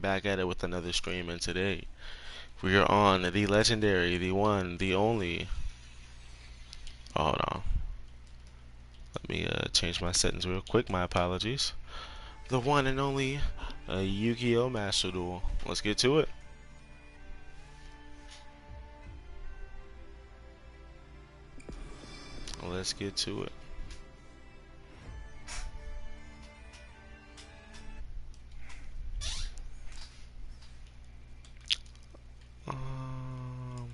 Back at it with another stream, and today we are on the legendary, the one, the only. Oh, hold on. Let me change my settings real quick. My apologies. The one and only Yu-Gi-Oh! Master Duel. Let's get to it. Let's get to it. Um,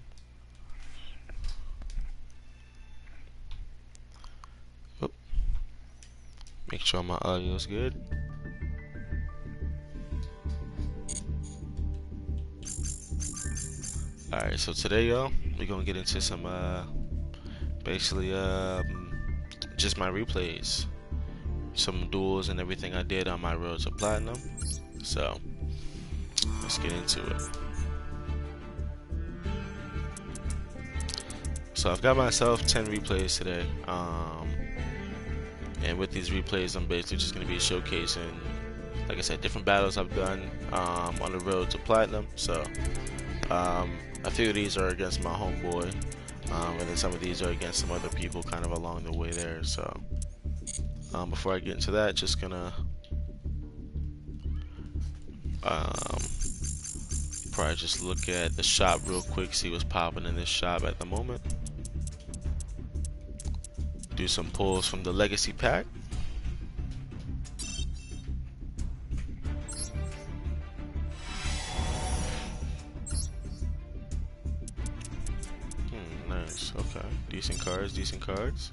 oh, make sure my audio is good. Alright, so today, y'all, we're gonna get into some, basically, just my replays. Some duels and everything I did on my road to platinum. So, let's get into it. So I've got myself 10 replays today, and with these replays I'm basically just going to be showcasing, like I said, different battles I've done on the road to platinum. So a few of these are against my homeboy, and then some of these are against some other people kind of along the way there. So before I get into that, just gonna probably just look at the shop real quick, see what's popping in this shop at the moment. Do some pulls from the legacy pack. Nice. Okay. Decent cards. Decent cards.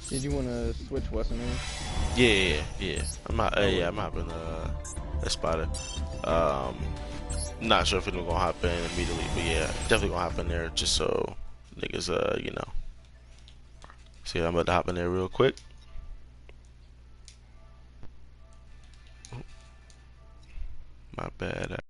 Did you want to switch what's the name? Yeah. I'm not. Yeah, I'm hopping. A spotter. Not sure if it's gonna hop in immediately, but yeah, definitely gonna hop in there just so niggas, you know. See, I'm about to hop in there real quick. My bad.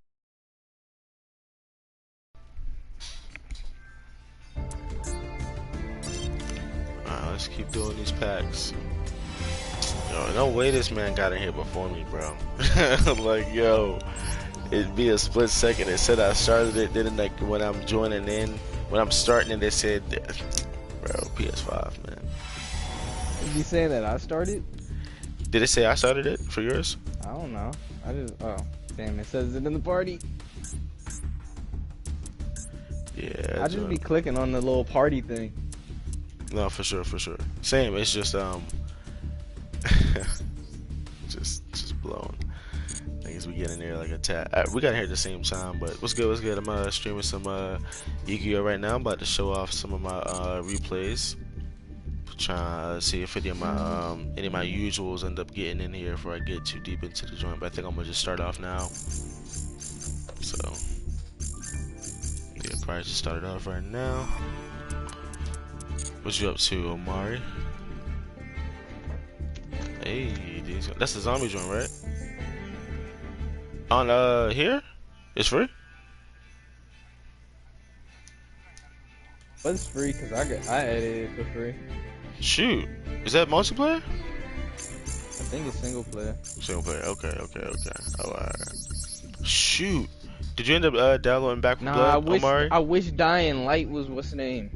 Alright, let's keep doing these packs. Yo, no way this man got in here before me, bro. Like, yo, it'd be a split second. It said I started it, then like when I'm joining in, when I'm starting it, it said, bro, PS5, man. Did you say that I started? Did it say I started it for yours? I don't know. I just, oh, damn, it says it in the party. Yeah. I just be clicking on the little party thing. No, for sure. Same, it's just, just blown. I guess we get in there like a tad. We got in here at the same time, but what's good? I'm streaming some Yu-Gi-Oh! Right now. I'm about to show off some of my replays. Trying to see if any of my usuals end up getting in here before I get too deep into the joint. But I think I'm gonna just start off now. So yeah, probably just start it off right now. What you up to, Omari? Hey, that's the zombie joint, right? On here? It's free? But it's free because I added it for free. Shoot. Is that multiplayer? I think it's single player. Single player. Okay. Oh, alright. Shoot. Did you end up downloading Back from Blood, Omari? I wish Dying Light was what's the name.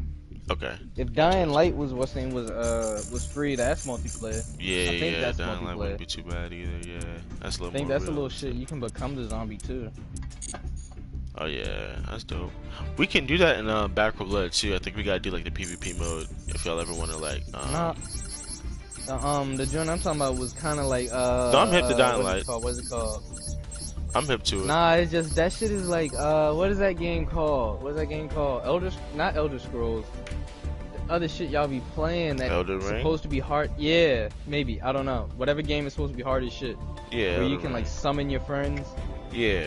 Okay. If Dying Light was what's name was free, that's multiplayer. Yeah, that's Dying Light wouldn't be too bad either. Yeah, that's a little. I think more that's real. a little shit. You can become the zombie too. Oh yeah, that's dope. We can do that in Back for Blood too. I think we gotta do like the PvP mode if y'all ever wanna like. Nah. The joint I'm talking about was kind of like No, I'm hip to Dying Light. What's it called? I'm hip to it. Nah, it's just that shit is like what is that game called? What's that game called? Not Elder Scrolls. The other shit y'all be playing that supposed to be hard. Yeah, maybe. I don't know. Whatever game is supposed to be hard as shit. Yeah. Where you can like summon your friends. Yeah.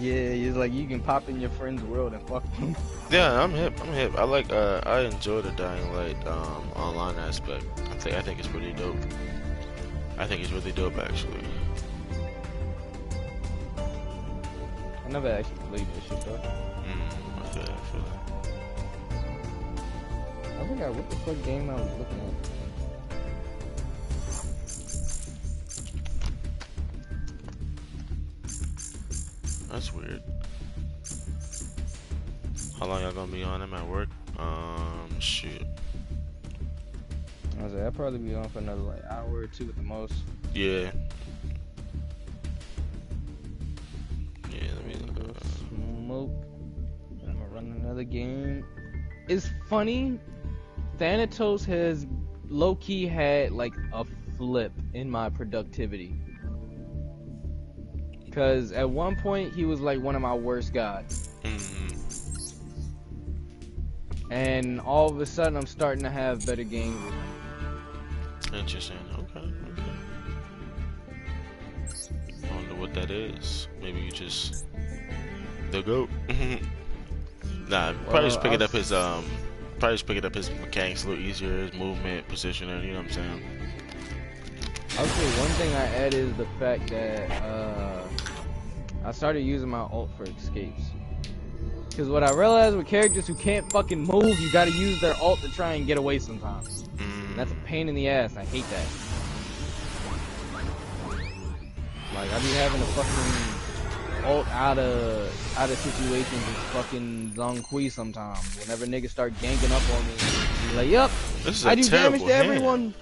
Yeah, it's like you can pop in your friend's world and fuck them. Yeah, I'm hip. I like I enjoy the Dying Light online aspect. I think it's pretty dope. I think it's really dope actually. I never actually played this shit though. I feel that. I forgot what the fuck game I was looking at. That's weird. How long y'all gonna be on? I'm at work. Shoot. I was like, I'll probably be on for another like hour or two at the most. Yeah. Yeah, let me smoke. I'm gonna run another game. It's funny. Thanatos has low-key had like a flip in my productivity. Cause at one point he was like one of my worst gods. And all of a sudden I'm starting to have better games with him. Interesting. Okay. I wonder what that is. Maybe you just the goat. Nah, probably just picking up his mechanics a little easier, his movement, positioning. You know what I'm saying? I'll say one thing I added is the fact that I started using my ult for escapes. Because what I realized with characters who can't fucking move, you gotta use their ult to try and get away sometimes. And that's a pain in the ass. I hate that. Like I be having to fucking ult out of situations with fucking Zhong Kui sometimes. Whenever niggas start ganking up on me, be like, yup, I do damage to everyone.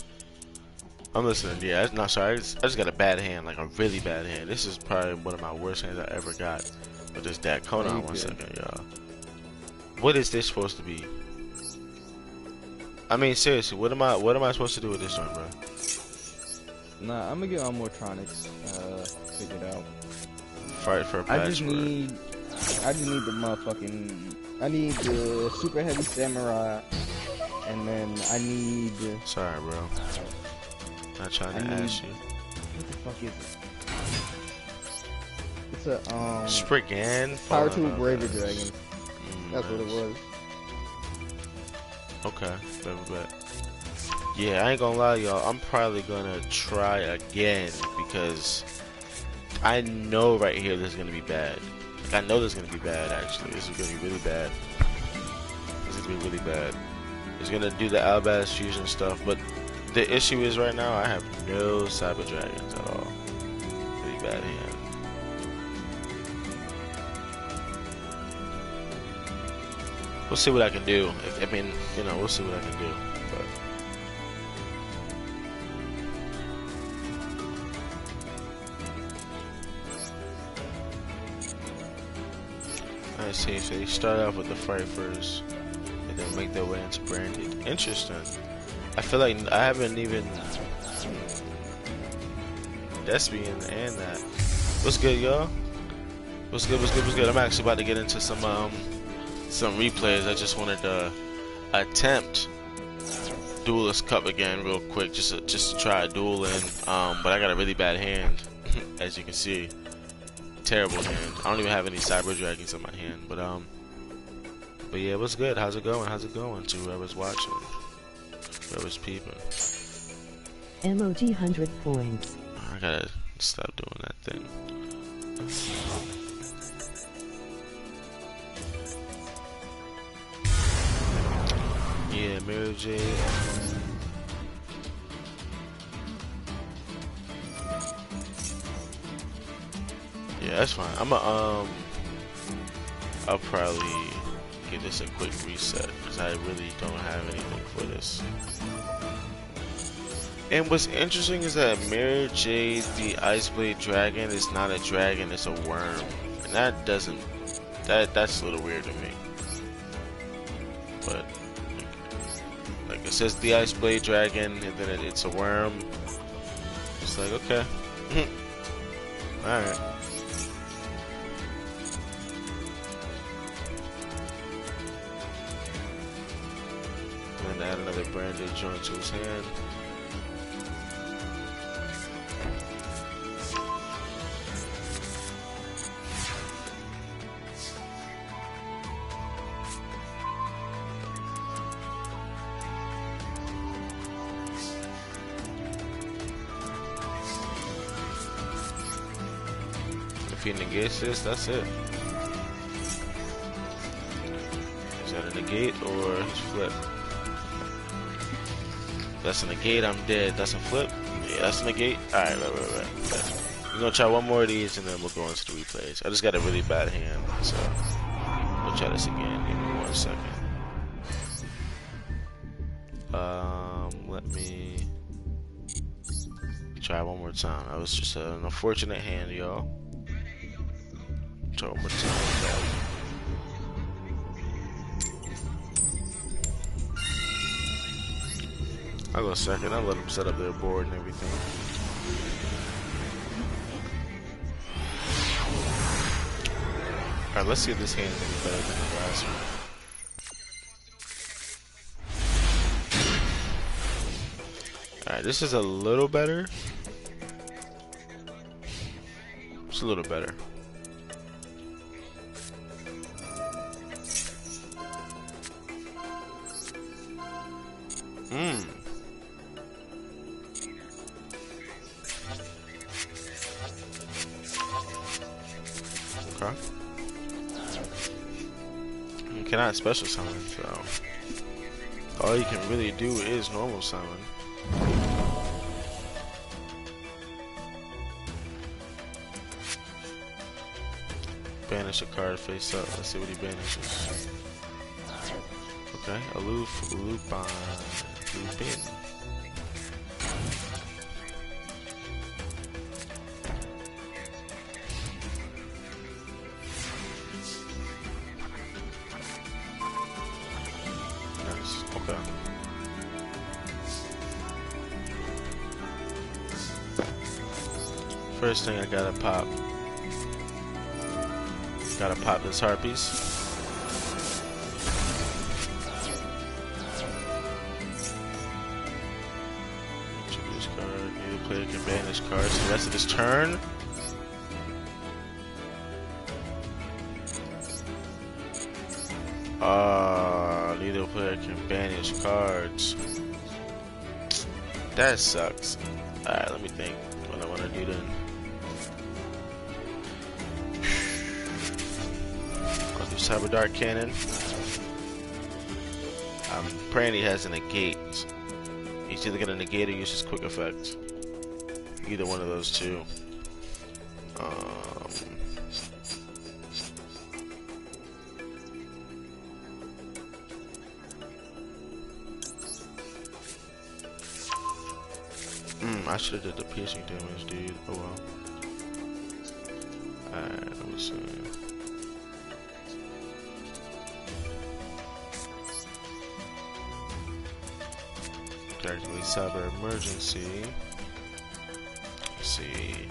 I'm listening. Yeah, no, sorry. I just got a bad hand, like a really bad hand. This is probably one of my worst hands I ever got. With this deck. Hold on one second, y'all. What is this supposed to be? I mean, seriously, what am I supposed to do with this one, bro? Nah, I'm gonna get on more Tronics. Figured out. Fight for a patchwork. I just need the motherfucking. I need the super heavy samurai, and then I need. Sorry, bro. Not trying to ask you. What the fuck is it? It's a Spriggan Power Tool Braver Dragon. That's what it was. Okay, bet. Yeah, I ain't gonna lie, y'all. I'm probably gonna try again because I know right here this is gonna be bad. Like, I know this is gonna be bad. Actually, this is gonna be really bad. This is gonna be really bad. It's gonna do the Albaz fusion stuff, but the issue is right now I have no Cyber Dragons at all. Really bad hand. We'll see what I can do. I mean, you know, we'll see what I can do. But let's see. So they start off with the fight first, and then make their way into branded. Interesting. I feel like I haven't even Despian and that. What's good, y'all? What's good? I'm actually about to get into some replays. I just wanted to attempt Duelist Cup again real quick, just to try a duel in. But I got a really bad hand, as you can see. Terrible hand. I don't even have any Cyber Dragons in my hand. But yeah, what's good? How's it going? To whoever's watching, whoever's peeping. MOG 100 points. I gotta stop doing that thing. Yeah, Mary J. Yeah, that's fine. I'll probably give this a quick reset because I really don't have anything for this. And what's interesting is that Mary J, the Iceblade Dragon, is not a dragon; it's a worm, and that's a little weird to me. But like it says the Iceblade Dragon, and then it's a worm. It's like okay, all right. And add another branded joint to his hand. If he negates this, that's it. Is that a negate or his flip? That's a negate, I'm dead. That's a flip? Yeah, that's a negate. Alright, right. We're gonna try one more of these and then we'll go into the replays. I just got a really bad hand, so we'll try this again. Give me 1 second. Let me try one more time. That was just an unfortunate hand, y'all. Try one more time. I'll go second. I'll let them set up their board and everything. Alright, let's see if this hand is any better than the last one. Alright, this is a little better. It's a little better. Okay. You cannot special summon, so all you can really do is normal summon. Banish a card face up. Let's see what he banishes. Okay, aloof, Lupin, Lupin. Nice. Okay. First thing I gotta pop. Gotta pop this Harpies. Choose card. Neither player can banish cards for the rest of his turn. Neither player can banish cards. That sucks. Alright, let me think what I want to do then. Cyber Dark Cannon. I'm praying he has a negate. He's either gonna negate or use his quick effect. Either one of those two. I should have did the piercing damage, dude. Oh well. Alright, let me see. Activate Cyber Emergency. Let's see.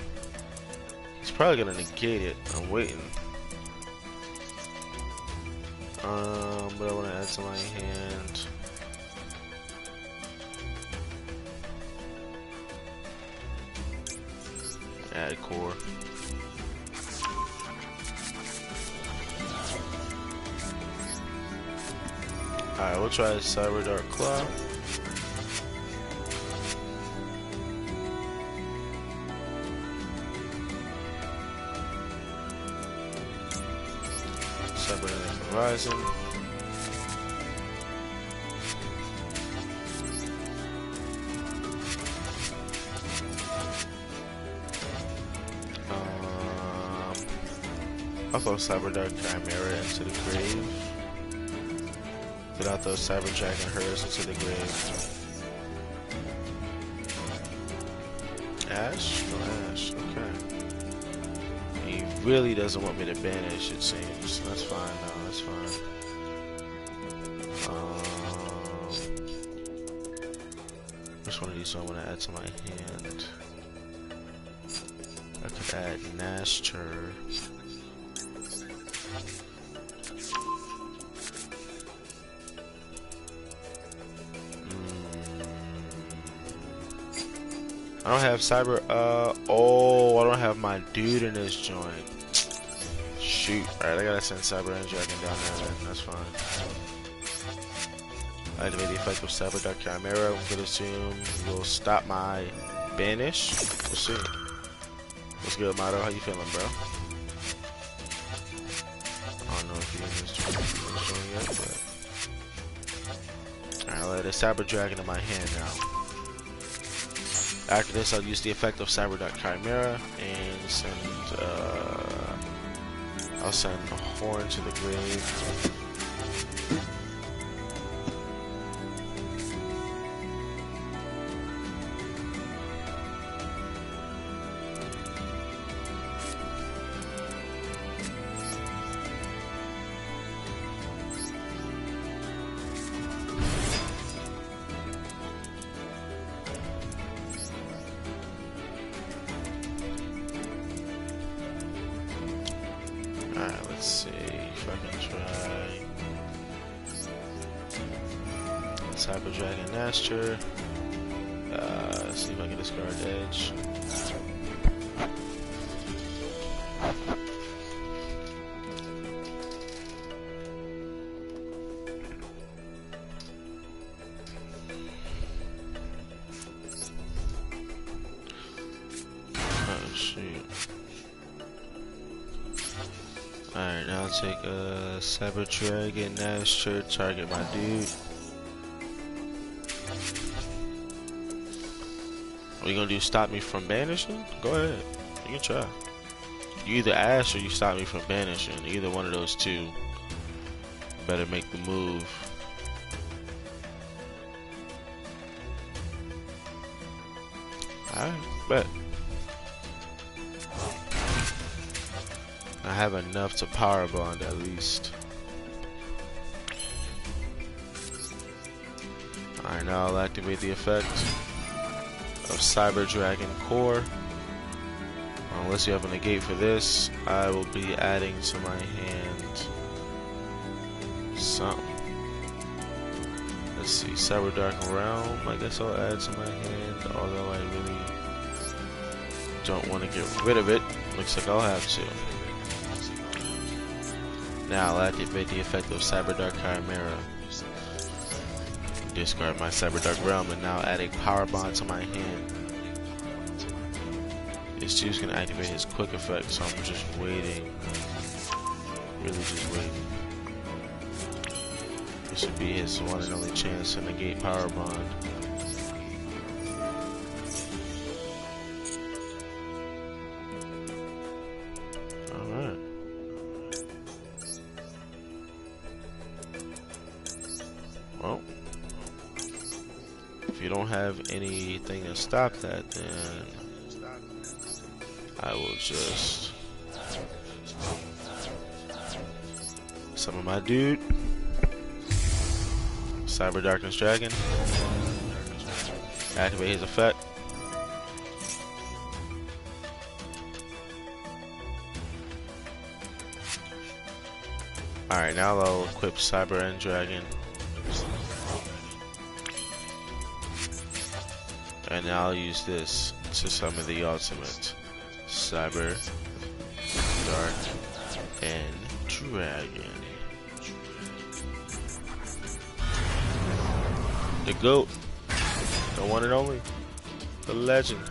He's probably gonna negate it. I'm waiting. But I want to add to my hand. Add core. Alright, we'll try Cyber Dark Claw. Horizon. I'll throw Cyber Dark Chimera into the grave. Then I'll throw Cyber Dragon Hers into the grave. Ash? No Ash, okay. He really doesn't want me to banish, it seems. That's fine, no, that's fine. Which one of these do I want to add to my hand? I could add Nashter. I don't have Cyber, oh, I don't have my dude in this joint. Shoot. Alright, I gotta send Cyber and Dragon down there then, that's fine. I activate the effect of Cyber Dark Chimera. I'm gonna assume will stop my banish. We'll see. What's good, Mato? How you feeling, bro? I don't know if you're in this joint yet, but... Alright, I'll let a Cyber Dragon in my hand now. After this, I'll use the effect of Cyberduck Chimera and send. I'll send a horn to the grave. Alright, let's see if I can try Cyber Dragon Master. Let's see if I can discard Edge. Oh shoot. Alright, now I'll take a Cyber Dragon Master, target my dude. What are you gonna do? Stop me from banishing? Go ahead. You can try. You either ash or you stop me from banishing. Either one of those two. Better make the move. Alright, bet. I have enough to power bond at least. Alright, now I'll activate the effect of Cyber Dragon Core. Unless you have a negate for this, I will be adding to my hand something. Let's see, Cyber Dark Realm, I guess I'll add to my hand, although I really don't want to get rid of it. Looks like I'll have to. Now I'll activate the effect of Cyber Dark Chimera. Discard my Cyber Dark Realm and now add a power bond to my hand. This dude's gonna activate his quick effect, so I'm just waiting. Really just waiting. This should be his one and only chance to negate power bond. Alright. Well, if you don't have anything to stop that, then I will just summon my dude, Cyber Darkness Dragon, activate his effect. Alright, now I'll equip Cyber End Dragon. And now I'll use this to summon the ultimate Cyber Dark and Dragon. The GOAT, the one and only, the legend.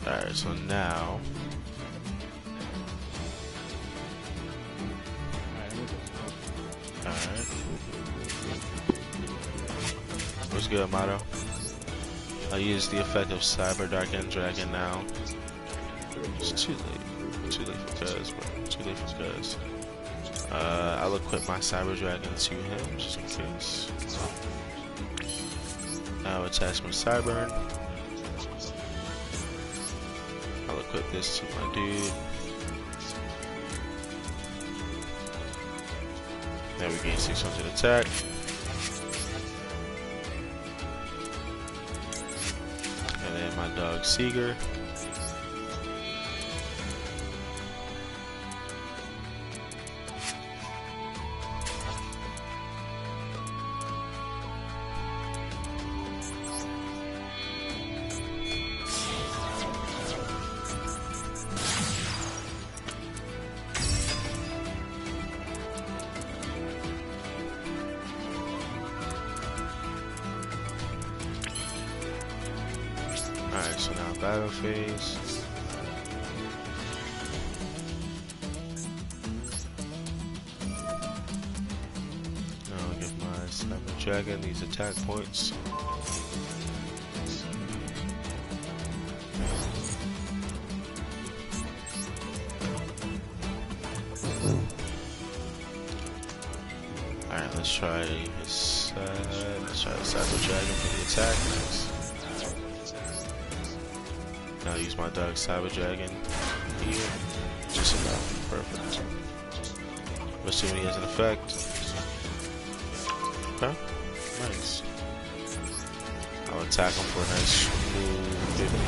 Alright, so now alright. What's good, Motto? I'll use the effect of Cyber Dark and Dragon now. It's too late. Too late for Cuz, bro. Too late for Cuz. I'll equip my Cyber Dragon to him, just in case. I'll attach my Cybern. I'll equip this to my dude. Now we gain 600 attack. And then my dog Seeger. Alright, so now battle phase. Now I'll give my Cyber Dragon these attack points. Let's try his let's try the Cyber Dragon for the attack. Nice. Now use my dog Cyber Dragon here. Just enough. Perfect. I'm assuming he has an effect. Okay. Nice. I'll attack him for a nice smooth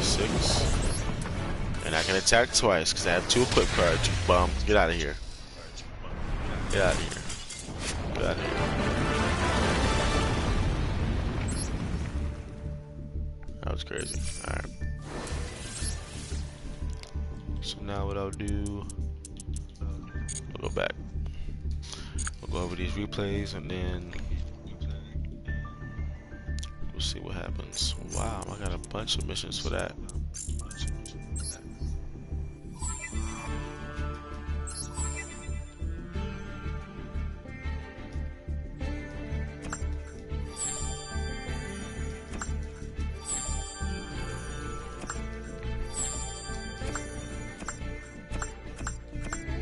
56. And I can attack twice because I have 2 equip cards. Bum. Get out of here. Get out of here. Get out of here. That was crazy. Alright. So now what I'll do, we'll go back. We'll go over these replays and then we'll see what happens. Wow, I got a bunch of missions for that.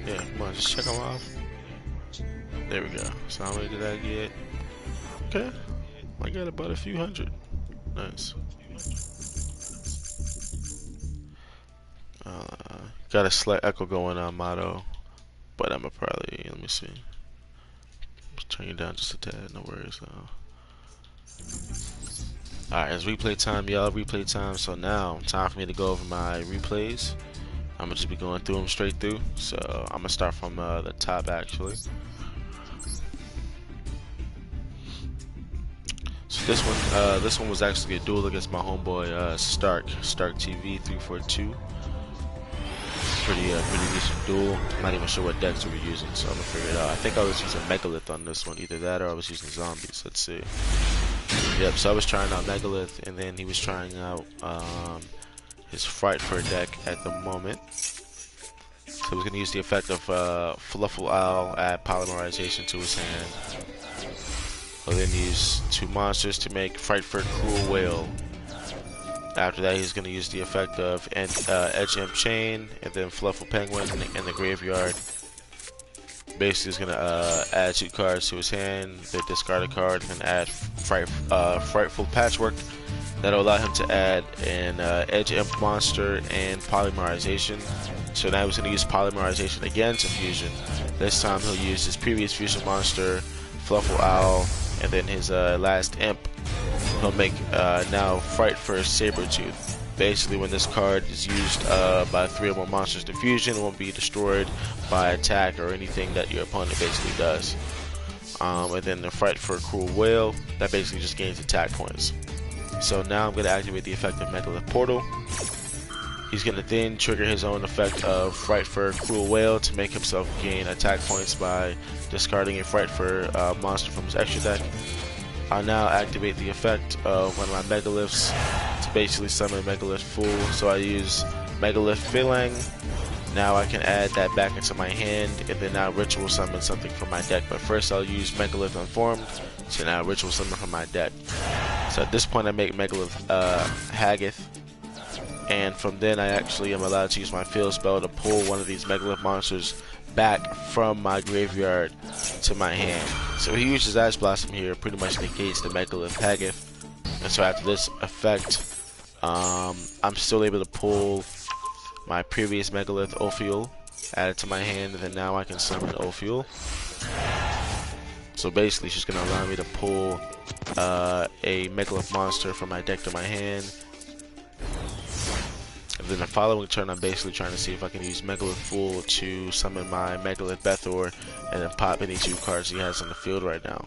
Yeah, come on, just check them off. There we go. So how many did I get? Okay, I got about a few hundred. Nice. Got a slight echo going on, Motto, but I'ma probably, let me see. Turn you down just a tad, no worries. Alright, it's replay time, y'all. Replay time. So now, time for me to go over my replays. I'm gonna just be going through them straight through. So I'm gonna start from the top actually. So this one was actually a duel against my homeboy Stark TV 342. Pretty decent duel. I'm not even sure what decks we were using, so I'm gonna figure it out. I think I was using Megalith on this one, either that or I was using zombies. Let's see. Yep. So I was trying out Megalith, and then he was trying out his Frightfur deck at the moment. So he's gonna use the effect of Fluffle Owl, add Polymerization to his hand. He'll then use 2 monsters to make Frightfur Cruel Whale. After that, he's going to use the effect of Edge Imp Chain, and then Fluffle Penguin in the graveyard. Basically, he's going to add 2 cards to his hand, then discard a card, and add Frightful Patchwork. That'll allow him to add an Edge Imp monster and Polymerization. So now he's going to use Polymerization again to fusion. This time he'll use his previous fusion monster, Fluffle Owl, and then his last Imp. He'll make now Frightfur Sabretooth. Basically, when this card is used by 3 or more monsters to fusion, it won't be destroyed by attack or anything that your opponent basically does. And then the Frightfur Cruel Whale, that basically just gains attack points. So now I'm going to activate the effect of Megalith Portal. He's going to then trigger his own effect of Frightfur Cruel Whale to make himself gain attack points by discarding a Frightfur monster from his extra deck. I'll now activate the effect of one of my Megaliths to basically summon Megalith full. So I use Megalith Phalang. Now I can add that back into my hand and then now ritual summon something from my deck. But first I'll use Megalith Unformed to now ritual summon from my deck. So at this point I make Megalith Haggith. And from then I actually am allowed to use my field spell to pull one of these Megalith monsters back from my graveyard to my hand. So he uses Ash Blossom here, pretty much negates the Megalith Haggith. And so after this effect, I'm still able to pull my previous Megalith Ophiel, add it to my hand, and then now I can summon Ophiel. So basically she's going to allow me to pull a Megalith monster from my deck to my hand. And then the following turn, I'm basically trying to see if I can use Megalith Full to summon my Megalith Bethor and then pop any 2 cards he has on the field right now.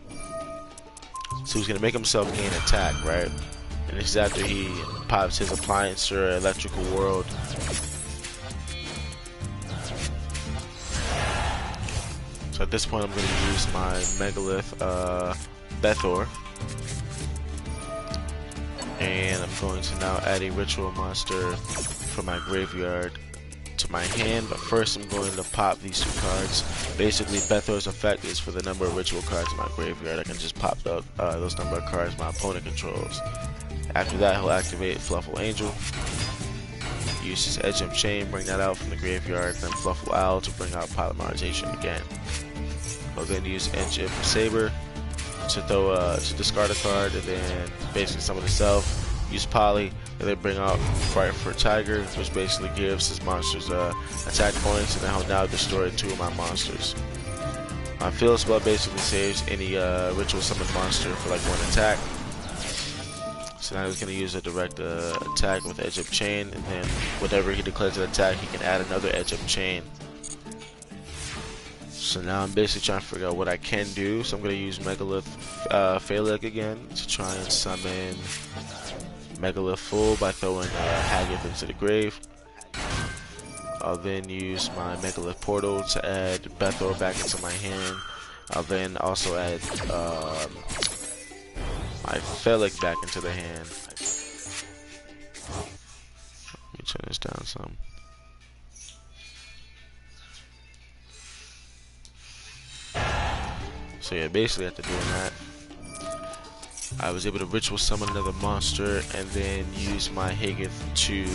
So he's going to make himself gain attack, right? And this is after he pops his Appliancer Electrical World. So at this point, I'm going to use my Megalith Bethor. And I'm going to now add a ritual monster from my graveyard to my hand, but first I'm going to pop these 2 cards. Basically, Bethor's effect is for the number of ritual cards in my graveyard. I can just pop those number of cards my opponent controls. After that, he'll activate Fluffle Angel, use his Edge Imp Chain, bring that out from the graveyard, then Fluffle Owl to bring out Polymerization again. He'll then use Edge Imp Saber, to discard a card, and then basically summon itself. Use Poly, and then bring out Fright for Tiger, which basically gives his monsters attack points, and then I'll now destroy 2 of my monsters. My Field Spell basically saves any ritual summon monster for like 1 attack. So now he's going to use a direct attack with Edge of Chain, and then whatever he declares an attack, he can add another Edge of Chain. So now I'm basically trying to figure out what I can do. So I'm going to use Megalith Phallic again to try and summon Megalith full by throwing Haggith into the grave. I'll then use my Megalith Portal to add Bethor back into my hand. I'll then also add my Phallic back into the hand. Let me turn this down some. So yeah, basically after doing that, I was able to ritual summon another monster and then use my Haggith to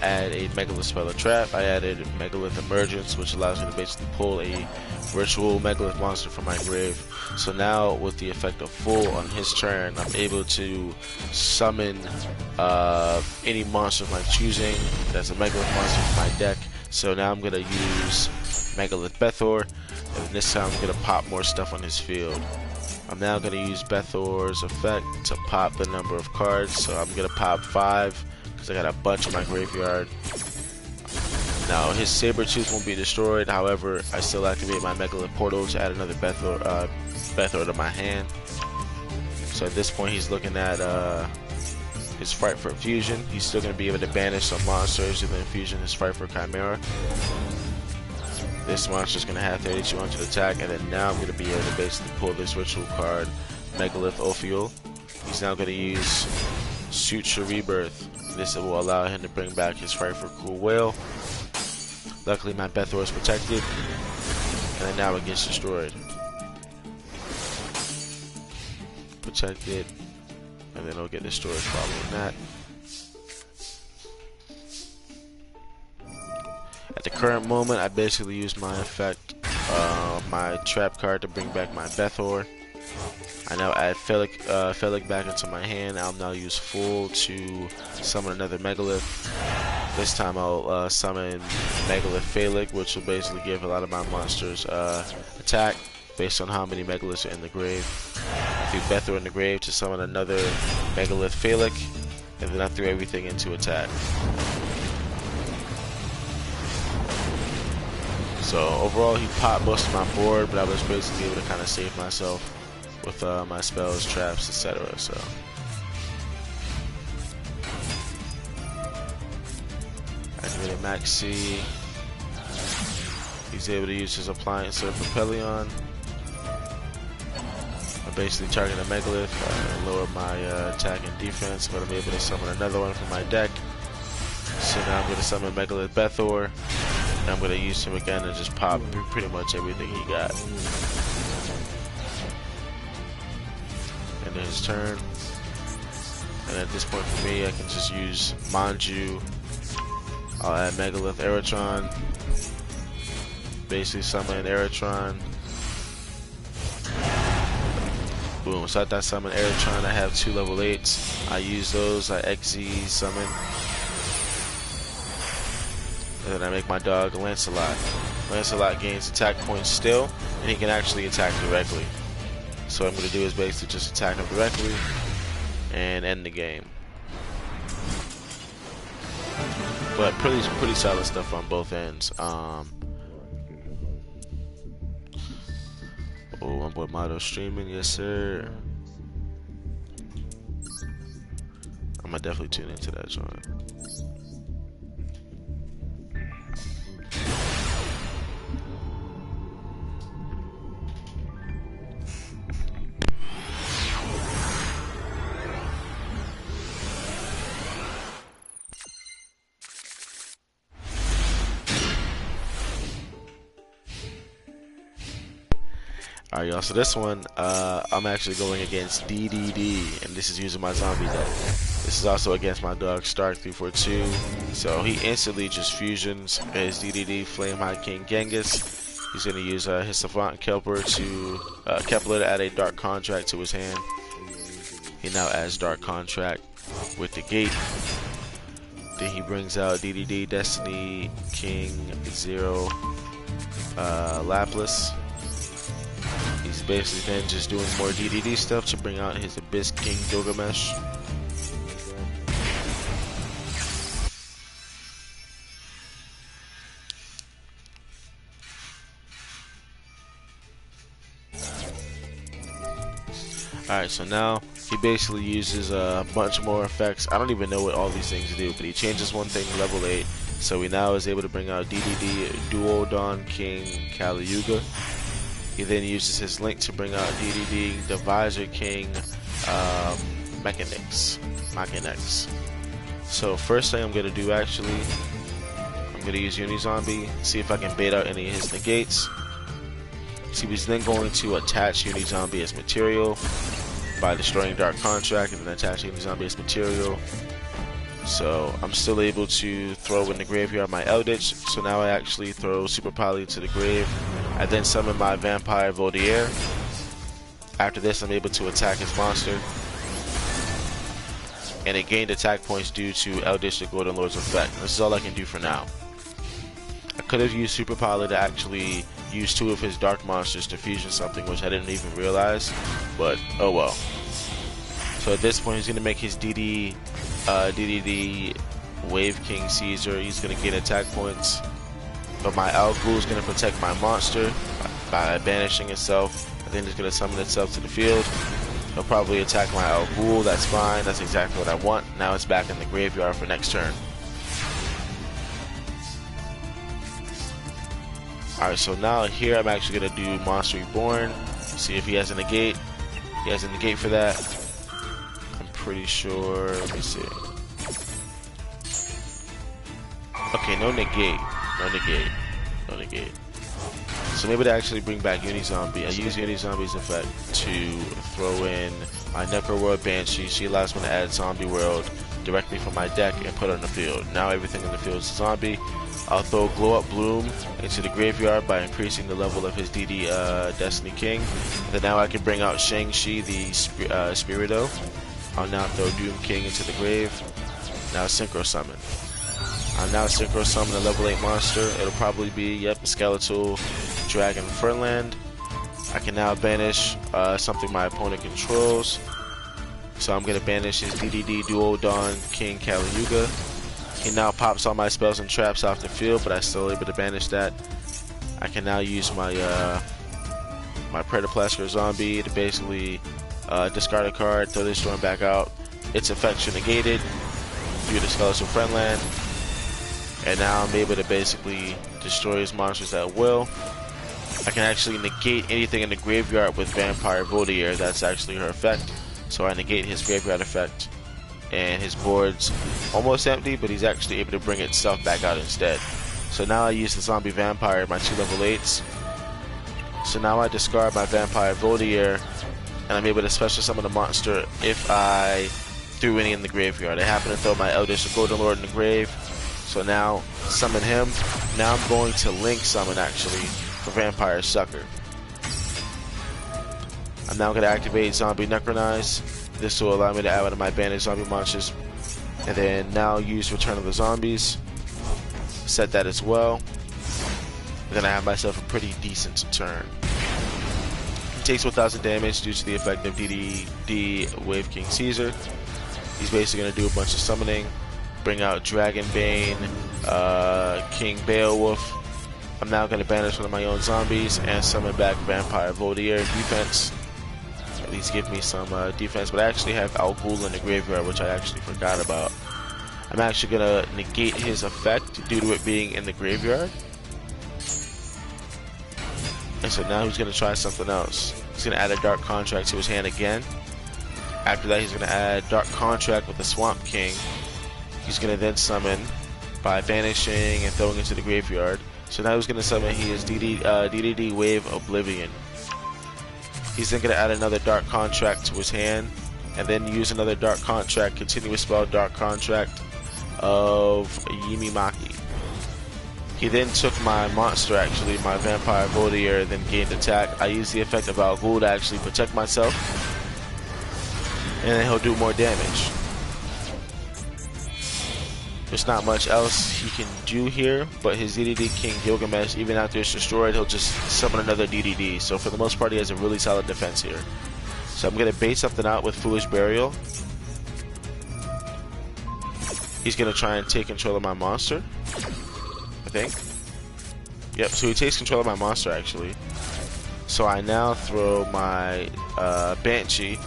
add a Megalith Spell or Trap. I added Megalith Emergence, which allows me to basically pull a ritual Megalith monster from my grave. So now with the effect of full on his turn, I'm able to summon any monster of my choosing that's a Megalith monster from my deck. So now I'm going to use Megalith Bethor, and this time I'm going to pop more stuff on his field. I'm now going to use Bethor's effect to pop the number of cards. So I'm going to pop 5 because I got a bunch in my graveyard. Now his Sabertooth won't be destroyed, however I still activate my Megalith Portal to add another Bethor to my hand. So at this point he's looking at his Fright for Fusion. He's still going to be able to banish some monsters and then fusion his Fright for Chimera. This monster is going to have 3200 attack, and then now I'm going to be able to basically pull this ritual card, Megalith Ophiel. He's now going to use Suture Rebirth. This will allow him to bring back his Fright for Cruel Whale. Luckily my Bethor is protected, and then now it gets destroyed. Protected, and then it'll get destroyed following that. At the current moment, I basically use my effect, my trap card to bring back my Bethor. I now add Phallic back into my hand. I'll now use full to summon another Megalith. This time I'll summon Megalith Phallic, which will basically give a lot of my monsters attack based on how many Megaliths are in the grave. I threw Bethor in the grave to summon another Megalith Phallic, and then I threw everything into attack. So overall he popped most of my board, but I was basically able to kind of save myself with my spells, traps, etc. So activated Max C. He's able to use his Appliancer for Pelion. I basically target a Megalith, lower my attack and defense, but I'm able to summon another one from my deck. So now I'm going to summon Megalith Bethor. I'm going to use him again and just pop pretty much everything he got. And then his turn. And at this point for me, I can just use Manju. I'll add Megalith Aeratron. Basically summon Aeratron. Boom. So after I summon Aeratron, I have 2 level 8s. I use those. I XZ summon. And then I make my dog Lancelot. Lancelot gains attack points still, and he can actually attack directly. So what I'm going to do is basically just attack him directly and end the game. But pretty solid stuff on both ends. Oh, my boy Motto streaming, yes sir. I'm gonna definitely tune into that joint. Alright y'all, so this one, I'm actually going against DDD, and this is using my zombie deck. This is also against my dog Stark 342, so he instantly just fusions his DDD Flame High King Genghis. He's gonna use his Savant Kepler to add a Dark Contract to his hand. He now adds Dark Contract with the gate. Then he brings out DDD Destiny King 0 Lapis. He's basically then just doing more DDD stuff to bring out his Abyss King Gilgamesh. Alright, so now he basically uses a bunch more effects. I don't even know what all these things do, but he changes one thing to level 8. So he now is able to bring out DDD Duel Dawn King Kali Yuga. He then uses his link to bring out DDD Divisor King Mechanics. So first thing I'm going to do actually, I'm going to use Unizombie, see if I can bait out any of his negates. So he's then going to attach Unizombie as material by destroying Dark Contract and then attaching Unizombie as material. So I'm still able to throw in the graveyard my Eldritch. So now I actually throw Super Poly to the grave. I then summon my Vampire Voldier. After this, I'm able to attack his monster. And it gained attack points due to Eldritch the Golden Lord's effect. This is all I can do for now. I could have used Super Poly to actually use 2 of his dark monsters to fusion something, which I didn't even realize, but oh well. So at this point, he's going to make his DDD Wave King Caesar. He's going to gain attack points, but my Al Ghul is going to protect my monster by banishing itself, and then it's going to summon itself to the field. He'll probably attack my Al Ghul. That's fine. That's exactly what I want. Now it's back in the graveyard for next turn. Alright, so now here I'm actually going to do Monster Reborn. See if he has a negate. He has a negate for that. I'm pretty sure. Let me see. Okay, no negate. No negate. No negate. So maybe to actually bring back Unizombie. I use Unizombie's effect to throw in my Necro World Banshee. She allows me to add Zombie World directly from my deck and put it on the field. Now everything in the field is a zombie. I'll throw Glow Up Bloom into the graveyard by increasing the level of his DD Destiny King. And then now I can bring out Shang-Chi the Spirito. I'll now throw Doom King into the grave. Now Synchro Summon. I'll now Synchro Summon a level 8 monster. It'll probably be, yep, a Skeletal Dragon Fernland. I can now banish something my opponent controls. So I'm going to banish his DDD Duel Dawn King Kali Yuga. He now pops all my spells and traps off the field, but I'm still able to banish that. I can now use my my Predaplasker Zombie to basically discard a card, throw this storm back out. Its effects are negated through the Skeletal Friendland. And now I'm able to basically destroy his monsters at will. I can actually negate anything in the graveyard with Vampire Voldier. That's actually her effect. So I negate his graveyard effect. And his board's almost empty, but he's actually able to bring itself back out instead. So now I use the Zombie Vampire, my 2 level 8s. So now I discard my Vampire Voldier, and I'm able to special summon a monster if I threw any in the graveyard. I happen to throw my Eldritch the Golden Lord in the grave, so now summon him. Now I'm going to Link Summon actually for Vampire Sucker. I'm now going to activate Zombie Necronize. This will allow me to add one of my banished zombie monsters. And then now use Return of the Zombies. Set that as well. And then I have myself a pretty decent turn. He takes 1000 damage due to the effect of DDD Wave King Caesar. He's basically going to do a bunch of summoning. Bring out Dragonbane, King Beowulf. I'm now going to banish one of my own zombies and summon back Vampire Voldier defense. At least give me some defense, but I actually have Al Ghul in the graveyard, which I actually forgot about. I'm actually going to negate his effect due to it being in the graveyard. And so now he's going to try something else. He's going to add a Dark Contract to his hand again. After that, he's going to add Dark Contract with the Swamp King. He's going to then summon by banishing and throwing into the graveyard. So now he's going to summon his DDD Wave Oblivion. He's then going to add another Dark Contract to his hand, and then use another Dark Contract, continuous spell Dark Contract of Yimimaki. He then took my monster, actually, my Vampire Voldier, then gained attack. I used the effect of Al Ghul to actually protect myself. And then he'll do more damage. There's not much else he can do here, but his DDD King Gilgamesh, even after it's destroyed, he'll just summon another DDD. So for the most part, he has a really solid defense here. So I'm going to bait something out with Foolish Burial. He's going to try and take control of my monster, I think. Yep, so he takes control of my monster, actually. So I now throw my Banshee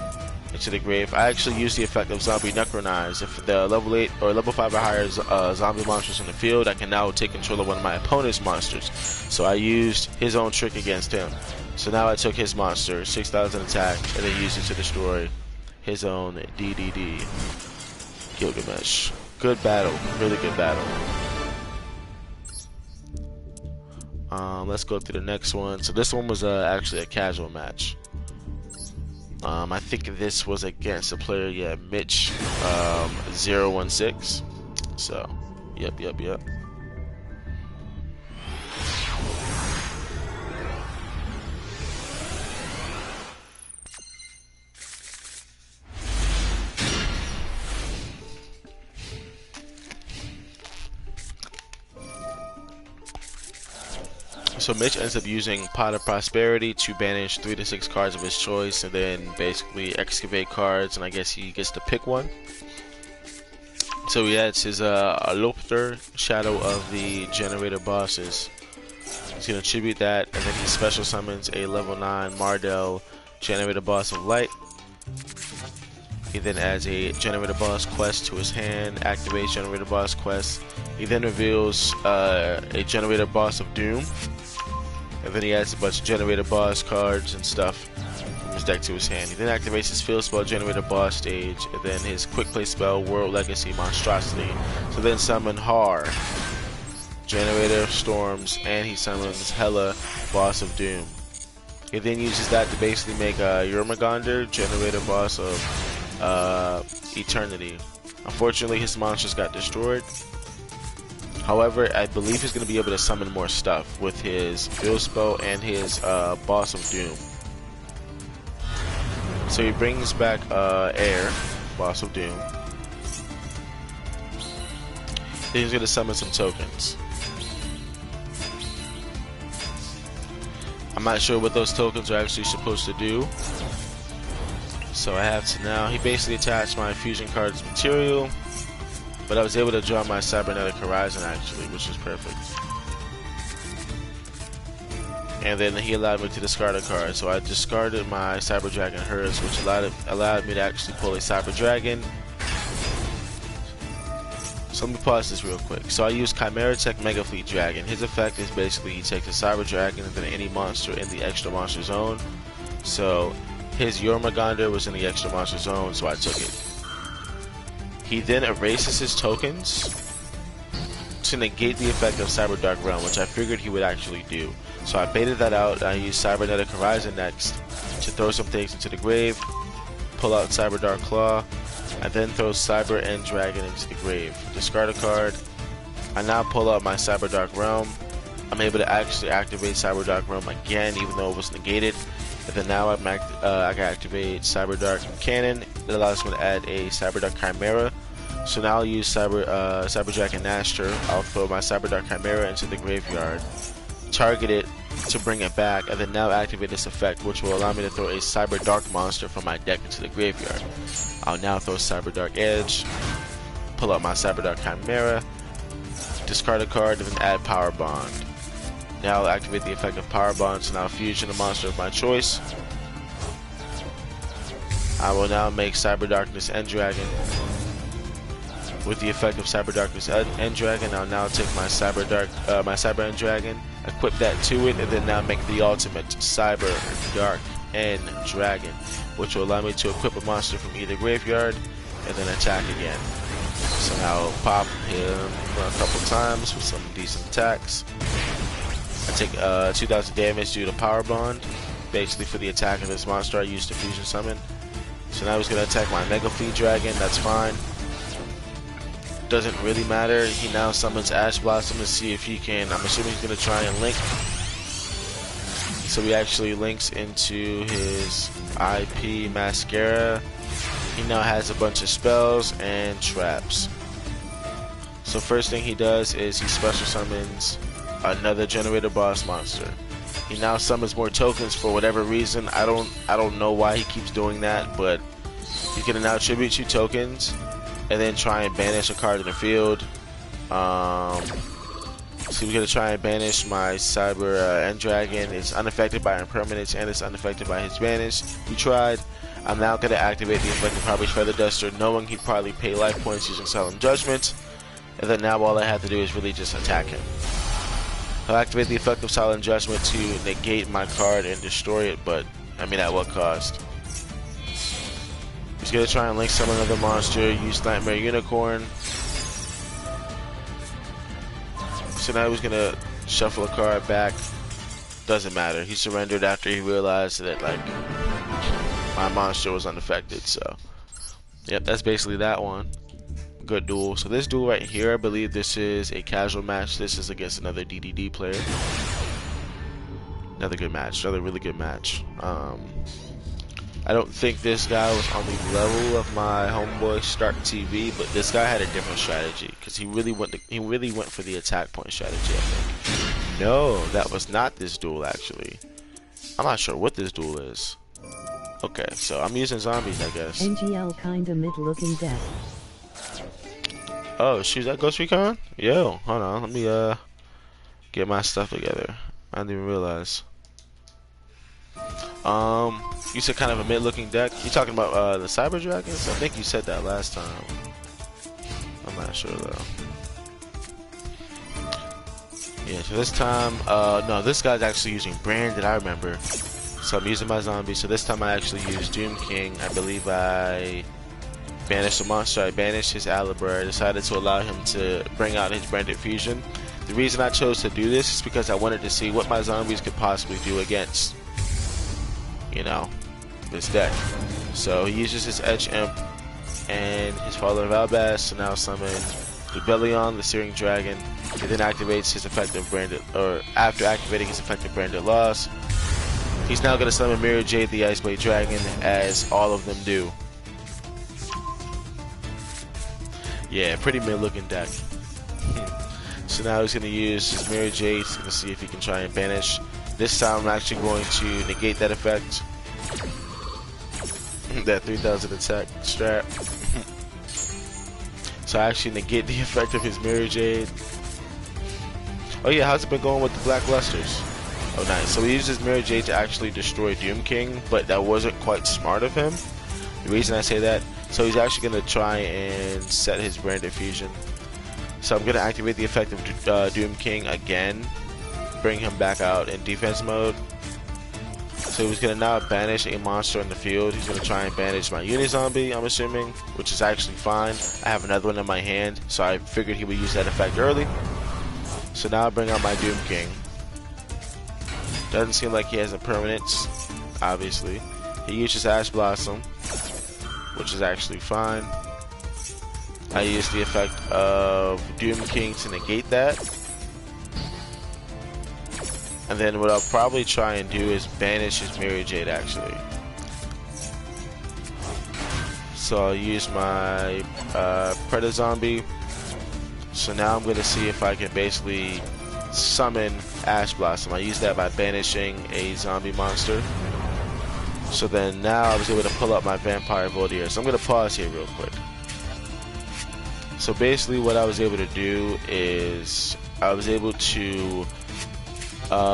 into the grave. I actually use the effect of Zombie Necronize. If the level 8 or level 5 or higher zombie monsters in the field, I can now take control of one of my opponent's monsters. So I used his own trick against him. So now I took his monster, 6,000 attack, and then used it to destroy his own DDD Gilgamesh. Good battle, really good battle. Let's go through the next one. So this one was actually a casual match. I think this was against a player, yeah, Mitch 016. So, yep. So Mitch ends up using Pot of Prosperity to banish 3 to 6 cards of his choice, and then basically excavate cards, and I guess he gets to pick one. So he adds his Alopter, Shadow of the Generator Bosses. He's going to tribute that, and then he special summons a level 9 Mardell, Generator Boss of Light. He then adds a Generator Boss quest to his hand, activates Generator Boss quest. He then reveals a Generator Boss of Doom. And then he adds a bunch of Generator Boss cards and stuff from his deck to his hand. He then activates his field spell Generator Boss stage, and then his quick play spell World Legacy Monstrosity. So then summon Har, Generator Storms, and he summons Hela, Boss of Doom. He then uses that to basically make a Jormungandr, Generator Boss of Eternity. Unfortunately, his monsters got destroyed. However, I believe he's going to be able to summon more stuff with his field spell and his Boss of Doom. So he brings back Air, Boss of Doom. Then he's going to summon some tokens. I'm not sure what those tokens are actually supposed to do. So I have to now, he basically attached my fusion cards material. But I was able to draw my Cybernetic Horizon actually, which is perfect. And then he allowed me to discard a card. So I discarded my Cyber Dragon Hers, which allowed me to actually pull a Cyber Dragon. So let me pause this real quick. So I use Chimera Tech Mega Fleet Dragon. His effect is basically he takes a Cyber Dragon and then any monster in the extra monster zone. So his Jormungandr was in the extra monster zone, so I took it. He then erases his tokens to negate the effect of Cyber Dark Realm, which I figured he would actually do. So I baited that out, and I used Cybernetic Horizon next to throw some things into the grave, pull out Cyber Dark Claw, and then throw Cyber End Dragon into the grave. Discard a card. I now pull out my Cyber Dark Realm. I'm able to actually activate Cyber Dark Realm again, even though it was negated. And then now I can activate Cyber Dark Cannon. That allows me to add a Cyber Dark Chimera. So now I'll use Cyber Dragon Nasher. I'll throw my Cyber Dark Chimera into the graveyard, target it to bring it back, and then now activate this effect, which will allow me to throw a Cyber Dark monster from my deck into the graveyard. I'll now throw Cyber Dark Edge, pull out my Cyber Dark Chimera, discard a card, and then add Power Bond. Now I'll activate the effect of Power Bond, so now fusion a monster of my choice. I will now make Cyber Darkness End Dragon. With the effect of Cyber Darkness End Dragon, I'll now take my Cyber End Dragon, equip that to it, and then now make the ultimate Cyber Dark End Dragon, which will allow me to equip a monster from either graveyard and then attack again. So now I'll pop him a couple times with some decent attacks. I take 2,000 damage due to Power Bond. Basically for the attack of this monster I used to fusion summon. So now he's going to attack my Mega Fleet Dragon, that's fine. doesn't really matter. He now summons Ash Blossom to see if he can. I'm assuming he's gonna try and link. So he actually links into his IP Mascara. He now has a bunch of spells and traps. So first thing he does is he special summons another generator boss monster. He now summons more tokens for whatever reason. I don't know why he keeps doing that, but he's gonna now tribute 2 tokens and then try and banish a card in the field. So we're gonna try and banish my Cyber End Dragon. It's unaffected by impermanence and it's unaffected by his banish. We tried. I'm now gonna activate the effect of Harvey's Feather Duster, knowing he'd probably pay life points using Solemn Judgment. And then now all I have to do is really just attack him. I'll activate the effect of Solemn Judgment to negate my card and destroy it, but I mean at what cost? He's gonna try and link summon another monster, use Nightmare Unicorn. So now he's gonna shuffle a card back. Doesn't matter. He surrendered after he realized that like my monster was unaffected. So yep, that's basically that one. Good duel. So this duel right here, I believe this is a casual match. This is against another DDD player. Another good match. Another really good match. I don't think this guy was on the level of my homeboy Stark TV, but this guy had a different strategy because he really went for the attack point strategy. I think. No, that was not this duel actually. I'm not sure what this duel is. Okay, so I'm using zombies, I guess. NGL kinda mid-looking deck. Oh, shoot, that Ghost Recon? Yo, hold on, let me get my stuff together. I didn't even realize. You said kind of a mid-looking deck. You talking about the Cyber Dragons? I think you said that last time. I'm not sure though. Yeah, so this time, no, this guy's actually using Branded, I remember. So I'm using my zombie. So this time I actually used Doom King. I believe I banished a monster. I banished his Alibur. I decided to allow him to bring out his Branded Fusion. The reason I chose to do this is because I wanted to see what my zombies could possibly do against, you know, this deck. So he uses his Edge Imp and his Father of Albaz to now summon Rebellion, the Searing Dragon. He then activates his effective Branded, or after activating his effective Branded Loss, he's now going to summon Mirror Jade, the Iceblade Dragon, as all of them do. Yeah, pretty mid-looking deck. So now he's going to use his Mirror Jade to see if he can try and banish. This time I'm actually going to negate that effect. That 3000 attack strap. So I actually negate the effect of his Mirror Jade. Oh yeah, how's it been going with the Black Lusters? Oh nice. So he uses Mirror Jade to actually destroy Doom King, but that wasn't quite smart of him. The reason I say that, so he's actually going to try and set his Branded Fusion. So I'm going to activate the effect of Doom King again, bring him back out in defense mode. So he's going to now banish a monster in the field. He's going to try and banish my Unizombie, I'm assuming, which is actually fine. I have another one in my hand, so I figured he would use that effect early. So now I bring out my Doom King. Doesn't seem like he has a permanence, obviously. He uses Ash Blossom, which is actually fine. I use the effect of Doom King to negate that. And then what I'll probably try and do is banish his Mirror Jade actually. So I'll use my Predator Zombie. So now I'm going to see if I can basically summon Ash Blossom. I use that by banishing a zombie monster. So then now I was able to pull up my Vampire Voldier. So I'm going to pause here real quick. So basically what I was able to do is I was able to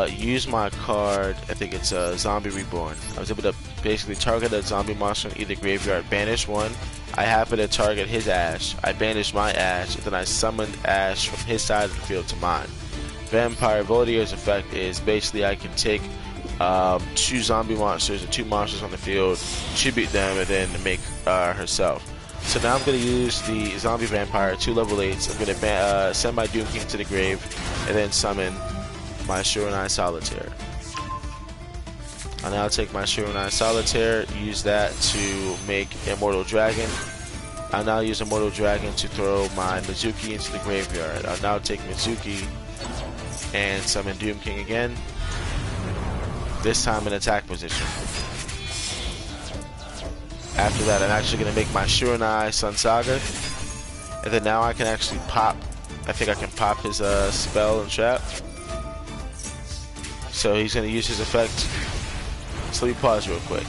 use my card, I think it's Zombie Reborn. I was able to basically target a zombie monster in either graveyard, banish one. I happened to target his Ash. I banished my Ash, and then I summoned Ash from his side of the field to mine. Vampire Voldier's effect is basically I can take 2 zombie monsters and 2 monsters on the field, tribute them, and then make herself. So now I'm going to use the zombie vampire, 2 level 8s. I'm going to send my Doom King to the grave, and then summon my Shironai Solitaire. I'll now take my Shironai Solitaire, use that to make Immortal Dragon. I'll now use Immortal Dragon to throw my Mizuki into the graveyard. I'll now take Mizuki and summon Doom King again. This time in attack position. After that, I'm actually going to make my Shiranai Sun Saga. And then now I can actually pop. I think I can pop his spell and trap. So he's going to use his effect. So let me pause real quick.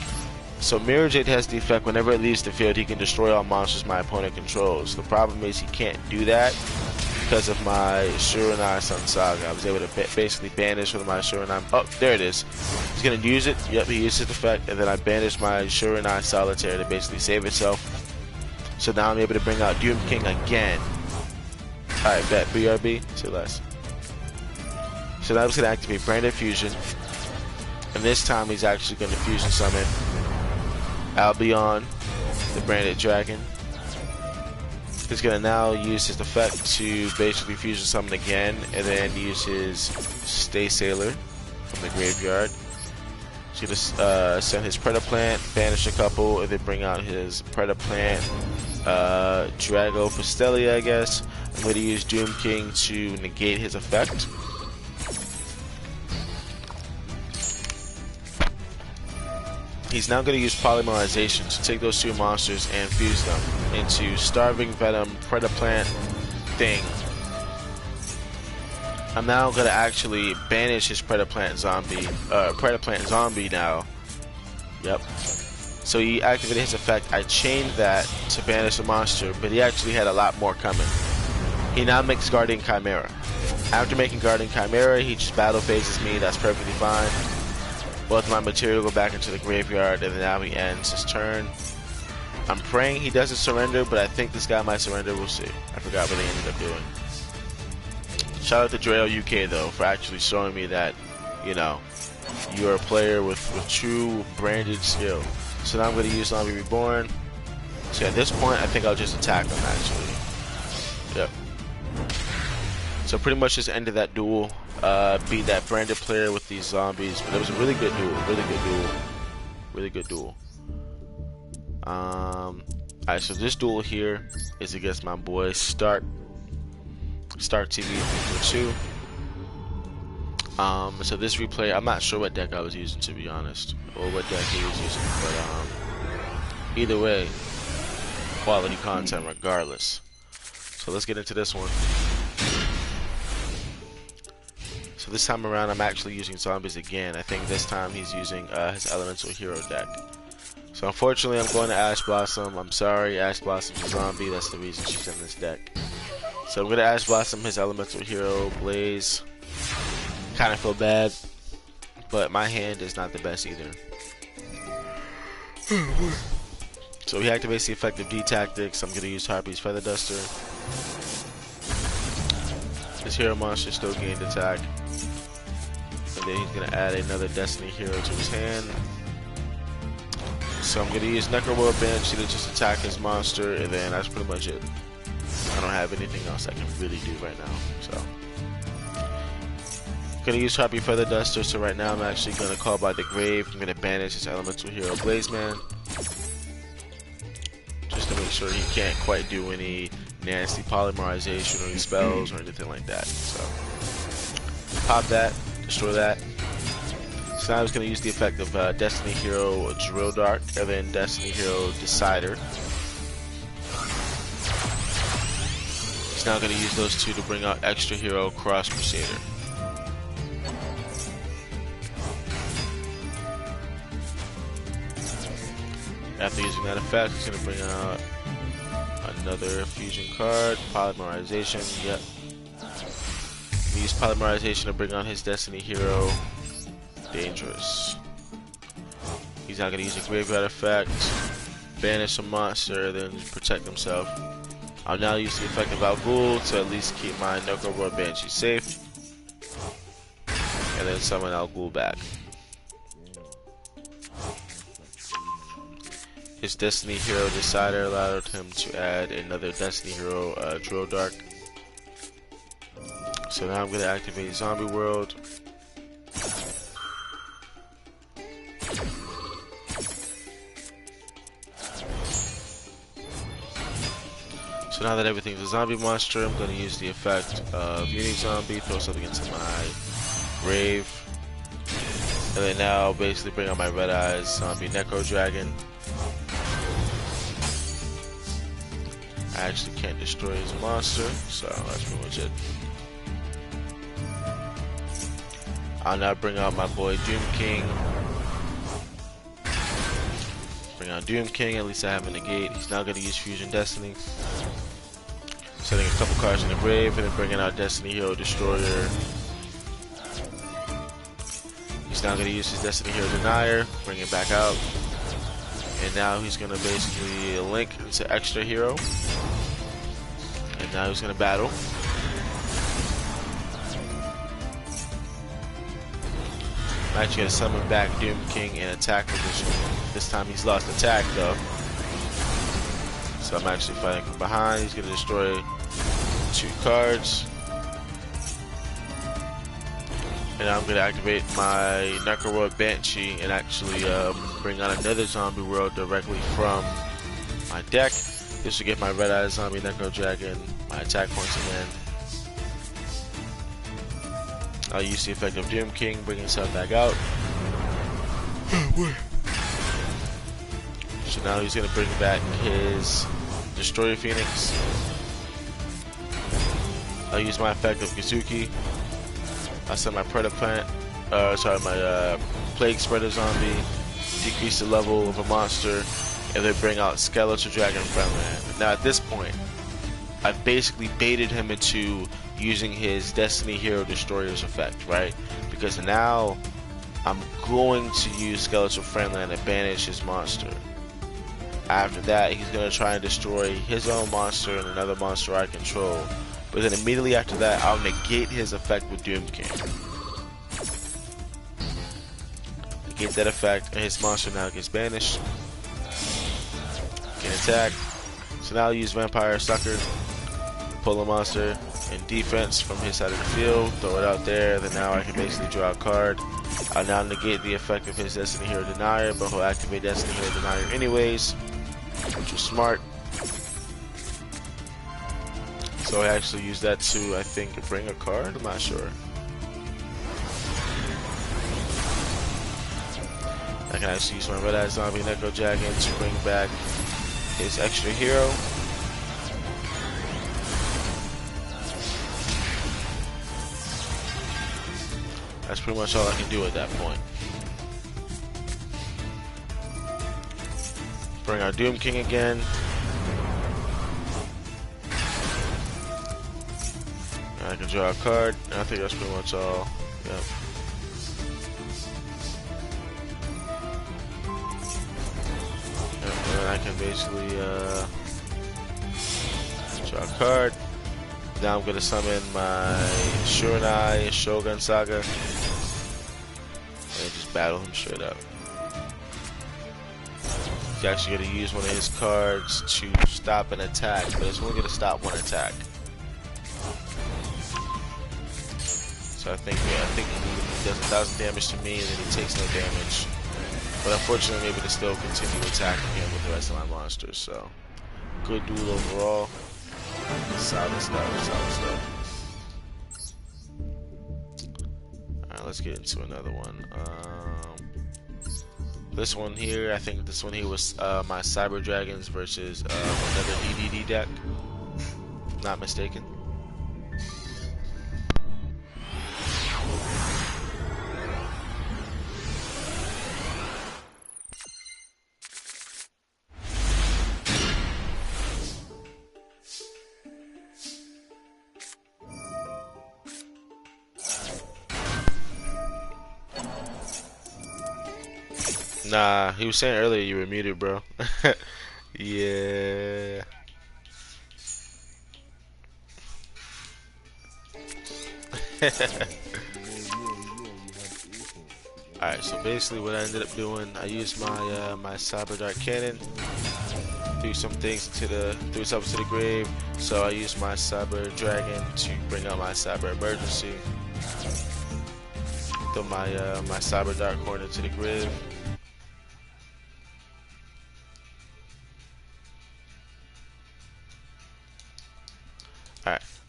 So Mirror Jade has the effect whenever it leaves the field, he can destroy all monsters my opponent controls. The problem is he can't do that because of my Shiranai Sun Saga. I was able to basically banish one of my Shiranai. Oh, there it is. He's going to use it. Yep, he used his effect. And then I banished my Shiranai Solitaire to basically save itself. So now I'm able to bring out Doom King again. Alright, bet. BRB. Say less. So now I'm just going to activate Branded Fusion. And this time he's actually going to Fusion Summon Albion, the Branded Dragon. He's going to now use his effect to basically Fusion Summon again, and then use his Stay Sailor from the graveyard. He's going to send his Predaplant, banish a couple, and then bring out his Predaplant, Drago Pastelia, I guess. I'm going to use Doom King to negate his effect. He's now going to use Polymerization to take those two monsters and fuse them into Starving Venom, Predaplant thing. I'm now going to actually banish his Predaplant Zombie now. Yep. So he activated his effect. I chained that to banish the monster, but he actually had a lot more coming. He now makes Guardian Chimera. After making Guardian Chimera, he just battle phases me. That's perfectly fine. Both of my material go back into the graveyard, and then now he ends his turn. I'm praying he doesn't surrender, but I think this guy might surrender. We'll see. I forgot what they ended up doing. Shout out to Duel UK though for actually showing me that, you know, you're a player with true branded skill. So now I'm going to use Zombie Reborn. So at this point, I think I'll just attack him actually. Yep. So pretty much just ended that duel. Beat that branded player with these zombies, but it was a really good duel. Alright, so this duel here is against my boy Start TV 342. So this replay, I'm not sure what deck I was using, to be honest, or what deck he was using, but either way, quality content regardless. So let's get into this one. So this time around, I'm actually using zombies again. I think this time he's using his Elemental Hero deck. So unfortunately, I'm going to Ash Blossom. I'm sorry, Ash Blossom's a zombie. That's the reason she's in this deck. So I'm going to Ash Blossom his Elemental Hero, Blaze. Kind of feel bad, but my hand is not the best either. So he activates the effective D tactics. I'm going to use Harpy's Feather Duster. This hero monster still gained attack. And then he's going to add another Destiny hero to his hand. So I'm going to use Necroworld Banshee to just attack his monster, and then that's pretty much it. I don't have anything else I can really do right now. So I'm going to use Harpy Feather Duster, so right now I'm actually going to call by the grave. I'm going to banish his Elemental Hero Blazeman, just to make sure he can't quite do any nasty polymerization or any spells or anything like that. So pop that, destroy that. So now I was going to use the effect of Destiny Hero Drill Dart and then Destiny Hero Decider. He's now going to use those two to bring out Extra Hero Cross Crusader. After using that effect, he's going to bring out another fusion card, Polymerization. Yep. We use Polymerization to bring on his Destiny Hero, Dangerous. He's now going to use a graveyard effect, banish a monster, then protect himself. I'll now use the effect of Al Ghul to at least keep my Necroworld Banshee safe, and then summon Al Ghul back. His Destiny Hero Decider allowed him to add another Destiny Hero Drill Dark. So now I'm going to activate Zombie World. So now that everything's a zombie monster, I'm going to use the effect of Unique Zombie, throw something into my grave. And then now basically bring out my Red Eyes Zombie Necro Dragon. I actually can't destroy his monster, so that's pretty much it. I'll now bring out my boy Doom King. Bring out Doom King, at least I have a negate. He's now going to use Fusion Destiny. Setting a couple cards in the grave, and then bringing out Destiny Hero Destroyer. He's now going to use his Destiny Hero Denier, bring it back out. And now he's going to basically link into Extra Hero. And now he's going to battle. I'm actually going to summon back Doom King in attack position. This time he's lost attack though. So I'm actually fighting from behind. He's going to destroy 2 cards. And I'm going to activate my Necroworld Banshee and actually bring on another zombie world directly from my deck. This will get my Red Eyes Zombie Necro Dragon my attack points again. I'll use the effect of Doom King, bring himself back out. So now he's going to bring back his Destroyer Phoenix. I'll use my effect of Kazuki. I'll send my my Plague Spreader Zombie, decrease the level of a monster, and then bring out Skeletal Dragon Friendland. Now at this point, I've basically baited him into using his Destiny Hero Destroyer's effect, right? Because now I'm going to use Skeletal Friendland to banish his monster. After that, he's going to try and destroy his own monster and another monster I control. But then immediately after that, I'll negate his effect with Doom King. Negate that effect, and his monster now gets banished. Can attack. So now I'll use Vampire Sucker, pull a monster in defense from his side of the field, throw it out there, then now I can basically draw a card. I'll now negate the effect of his Destiny Hero Denier, but he'll activate Destiny Hero Denier anyways, which was smart. So I actually use that to, I think, bring a card? I'm not sure. I can actually use my Red Eye Zombie Necro Dragon to bring back his Extra Hero. That's pretty much all I can do at that point. Bring our Doom King again. I can draw a card. I think that's pretty much all. Yep. And then I can basically draw a card. Now I'm gonna summon my Shurenai Shogun Saga and just battle him straight up. He's actually gonna use one of his cards to stop an attack, but it's only gonna stop one attack. So I think he does 1,000 damage to me, and then he takes no damage. But unfortunately, I'm able to still continue attacking him with the rest of my monsters. So good duel overall. Solid stuff, solid stuff. Alright, let's get into another one. This one here, I think this one here was my Cyber Dragons versus another DDD deck. If I'm not mistaken. Nah, he was saying earlier you were muted, bro. Yeah. Alright, so basically what I ended up doing, I used my my Cyber Dark Cannon, threw something to the grave. So I used my Cyber Dragon to bring out my Cyber Emergency. Throw my my Cyber Dark Horn into the grave.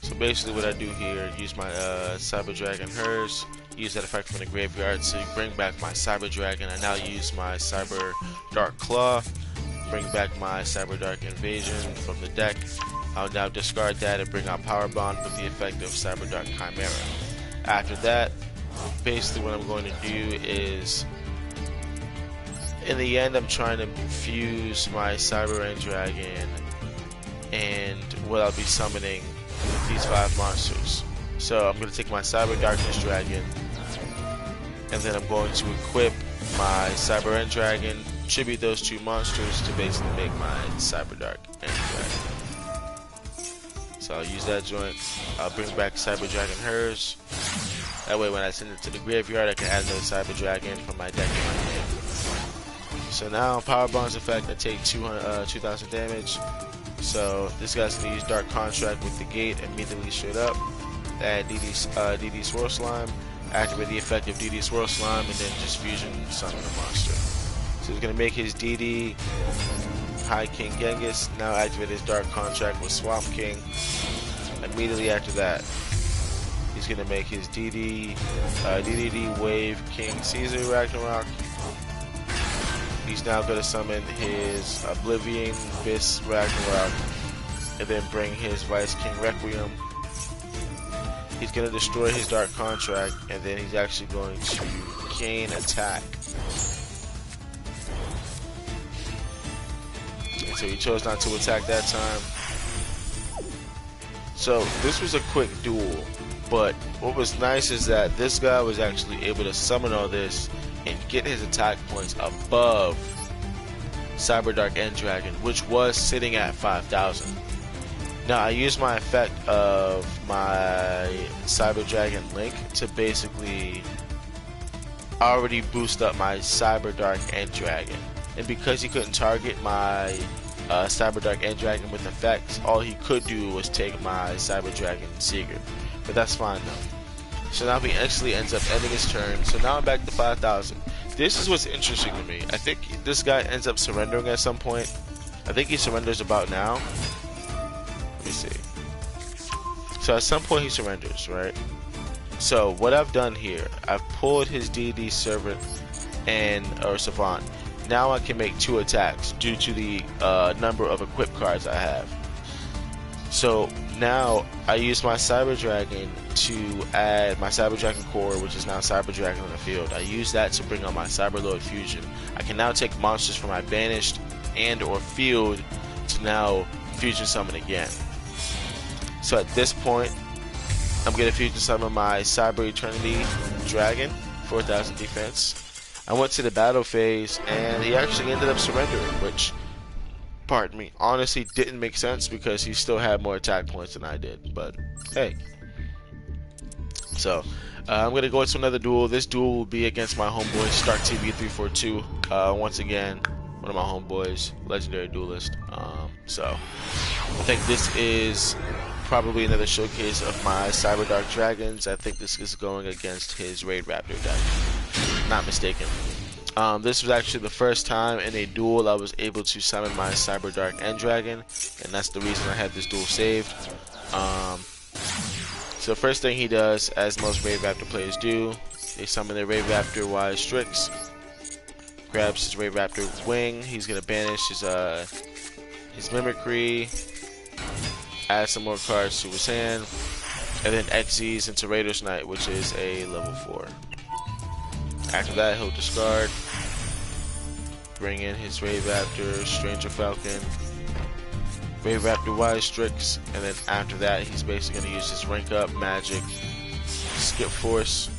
So basically what I do here, use my Cyber Dragon Hers, use that effect from the graveyard to bring back my Cyber Dragon. I now use my Cyber Dark Claw, bring back my Cyber Dark Invasion from the deck. I'll now discard that and bring out Power Bond with the effect of Cyber Dark Chimera. After that, basically what I'm going to do is, in the end, I'm trying to fuse my Cyber End Dragon and what I'll be summoning these 5 monsters. So I'm going to take my Cyber Darkness Dragon, and then I'm going to equip my Cyber End Dragon, tribute those 2 monsters to basically make my Cyber Dark End Dragon. So I'll use that joint. I'll bring back Cyber Dragon Hers. That way when I send it to the graveyard, I can add another Cyber Dragon from my deck in my hand. So now Power Bond's effect, I take 2,000 damage. So this guy's going to use Dark Contract with the gate immediately straight up. Add DD Swirl Slime. Activate the effect of DD Swirl Slime and then just fusion summon a monster. So he's going to make his DD High King Genghis. Now activate his Dark Contract with Swamp King. Immediately after that, he's going to make his DDD Wave King Caesar Ragnarok. He's now going to summon his Oblivion Abyss Ragnarok and then bring his Vice King Requiem. He's going to destroy his Dark Contract and then he's actually going to gain attack. And so he chose not to attack that time. So this was a quick duel, but what was nice is that this guy was actually able to summon all this and get his attack points above Cyber Dark End Dragon, which was sitting at 5,000. Now I used my effect of my Cyber Dragon Link to basically already boost up my Cyber Dark End Dragon, and because he couldn't target my Cyber Dark End Dragon with effects, all he could do was take my Cyber Dragon Seeker, but that's fine though. So now he actually ends up ending his turn. So now I'm back to 5,000. This is what's interesting to me. I think this guy ends up surrendering at some point. I think he surrenders about now. Let me see. So at some point he surrenders, right? So what I've done here, I've pulled his DD Servant or Savant. Now I can make 2 attacks due to the number of equipped cards I have. So now I use my Cyber Dragon to add my Cyber Dragon Core, which is now Cyber Dragon on the field. I use that to bring on my Cyber Lord Fusion. I can now take monsters from my banished and or field to now fusion summon again. So at this point, I'm going to fusion summon my Cyber Eternity Dragon, 4,000 defense. I went to the battle phase and he actually ended up surrendering, which, pardon me, honestly didn't make sense because he still had more attack points than I did, but hey. So I'm going to go into another duel. This duel will be against my homeboy Stark TV342. Once again, one of my homeboys, legendary duelist. So I think this is probably another showcase of my Cyber Dark Dragons. I think this is going against his Raid Raptor deck, not mistaken. This was actually the first time in a duel I was able to summon my Cyber Dark End Dragon, and that's the reason I had this duel saved. So first thing he does, as most Raid Raptor players do, they summon their Raid Raptor Wise Strix, grabs his Raid Raptor Wing. He's gonna banish his Mimicry, add some more cards to his hand, and then Xyz into Raider's Knight, which is a level 4. After that, he'll discard, bring in his Raid Raptor, Stranger Falcon, Raid Raptor Wise Strix, and then after that, he's basically going to use his Rank Up Magic, Skip Force.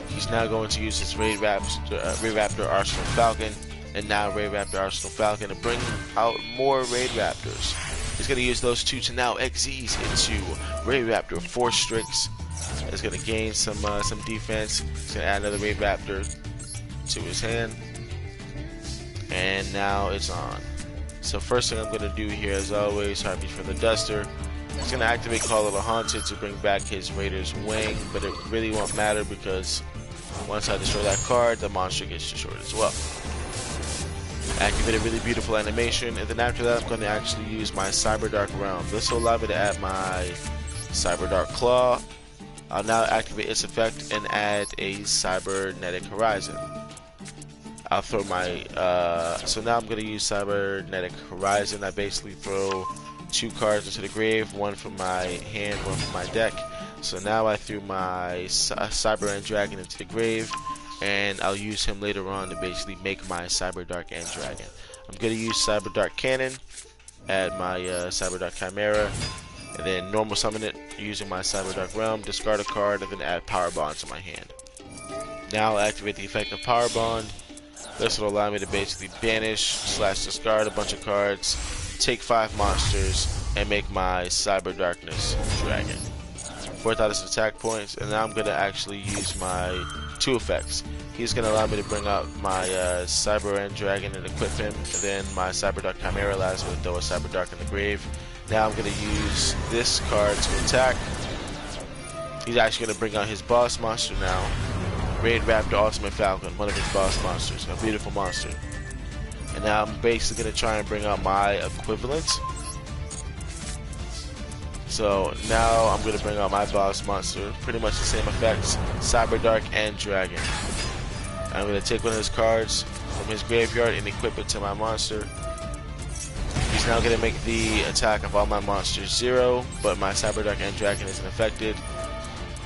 He's now going to use his Raid Raptor Arsenal Falcon, and now Raid Raptor Arsenal Falcon to bring out more Raid Raptors. He's going to use those 2 to now Xyz into Raid Raptor Force Strix. It's going to gain some defense. He's going to add another Raid Raptor to his hand, and now it's on. So first thing I'm going to do here, as always, Harvey from the Duster. He's going to activate Call of the Haunted to bring back his Raider's Wing, but it really won't matter because once I destroy that card, the monster gets destroyed as well. activate a really beautiful animation, and then after that I'm going to actually use my Cyber Dark Realm. This will allow me to add my Cyber Dark Claw. I'll now activate its effect and add a Cybernetic Horizon. I'll throw my, so now I'm going to use Cybernetic Horizon. I basically throw 2 cards into the grave, one from my hand, one from my deck. So now I threw my Cyber End Dragon into the grave, and I'll use him later on to basically make my Cyber Dark End Dragon. I'm going to use Cyber Dark Cannon, add my Cyber Dark Chimera, and then normal summon it using my Cyber Dark Realm, discard a card, and then add Power Bond to my hand. Now I'll activate the effect of Power Bond. This will allow me to basically banish / discard a bunch of cards, take 5 monsters, and make my Cyber Darkness Dragon. 4,000 attack points, and now I'm going to actually use my 2 effects. He's going to allow me to bring out my Cyber End Dragon and equip him, and then my Cyber Dark Chimera allows me to throw a Cyber Dark in the grave. Now I'm going to use this card to attack. He's actually going to bring out his boss monster now. Raid Raptor Ultimate Falcon, one of his boss monsters, a beautiful monster. And now I'm basically going to try and bring out my equivalent. So now I'm going to bring out my boss monster, pretty much the same effects, Cyber Dark and Dragon. I'm going to take one of his cards from his graveyard and equip it to my monster. He's now going to make the attack of all my monsters 0, but my Cyber Dark and Dragon isn't affected.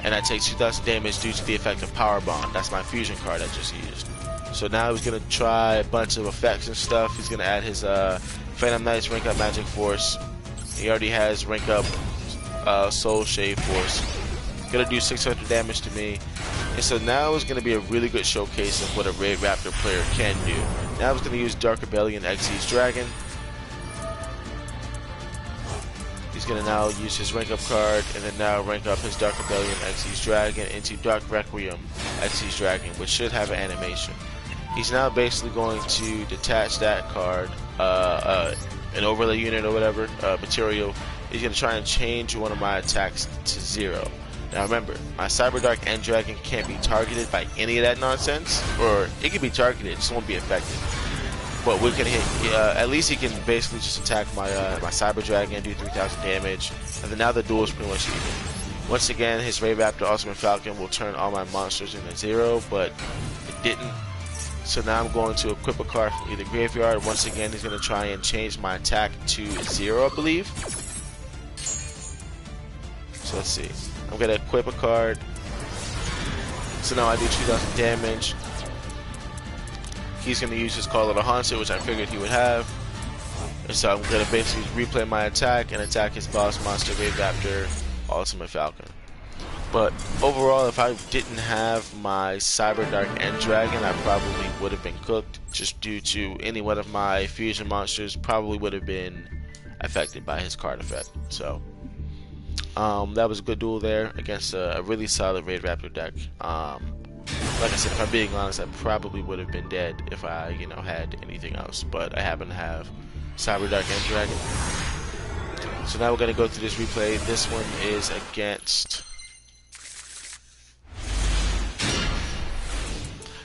And I take 2,000 damage due to the effect of Power Bond. That's my fusion card I just used. So now he's going to try a bunch of effects and stuff. He's going to add his Phantom Knights, rank up Magic Force. He already has rank up Soul Shade Force. Going to do 600 damage to me. And so now is going to be a really good showcase of what a Raid Raptor player can do. Now he's going to use Dark Rebellion Xyz Dragon. He's going to now use his rank up card and then now rank up his Dark Rebellion Xyz Dragon into Dark Requiem Xyz Dragon, which should have an animation. He's now basically going to detach that card, an overlay unit or whatever, material. He's going to try and change one of my attacks to 0. Now remember, my Cyber Dark End Dragon can't be targeted by any of that nonsense, or it can be targeted, it just won't be affected. But we can hit, at least he can basically just attack my my Cyber Dragon and do 3,000 damage, and then now the duel is pretty much even. Once again, his Raid Raptor Ultimate Falcon will turn all my monsters into 0, but it didn't. So now I'm going to equip a card from either graveyard. Once again, he's going to try and change my attack to 0, I believe. So let's see. I'm going to equip a card. So now I do 2,000 damage. He's going to use his Call of the Haunted, which I figured he would have. And so I'm going to basically replay my attack and attack his boss monster, Raid Raptor Ultimate Falcon. But overall, if I didn't have my Cyber Dark End Dragon, I probably would have been cooked, just due to any one of my fusion monsters probably would have been affected by his card effect. So that was a good duel there against a really solid Raid Raptor deck. Like I said, if I'm being honest, I probably would have been dead if I, had anything else. But I happen to have Cyber Dark End Dragon. So now we're going to go through this replay. This one is against...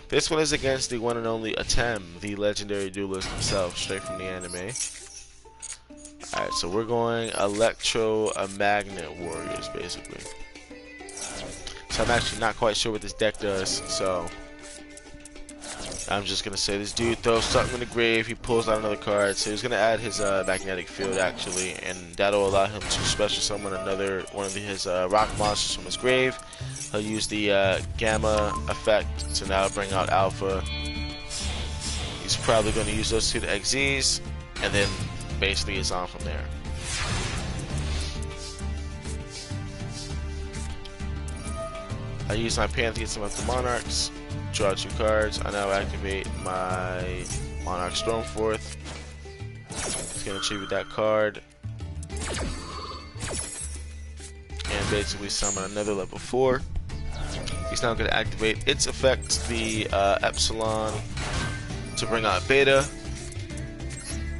This one is against the one and only Atem, the legendary duelist himself, straight from the anime. Alright, so we're going Electromagnet Warriors, basically. So I'm actually not quite sure what this deck does, so I'm just going to say this dude throws something in the grave, he pulls out another card, so he's going to add his magnetic field actually, and that'll allow him to special summon one of his rock monsters from his grave. He'll use the Gamma effect to now bring out Alpha. He's probably going to use those 2 to Xyz, and then basically it's on from there. I use my Pantheon of the Monarchs, draw 2 cards. I now activate my Monarch Stormforth. It's going to tribute that card. And basically summon another level 4. He's now going to activate its effect, the Epsilon, to bring out Beta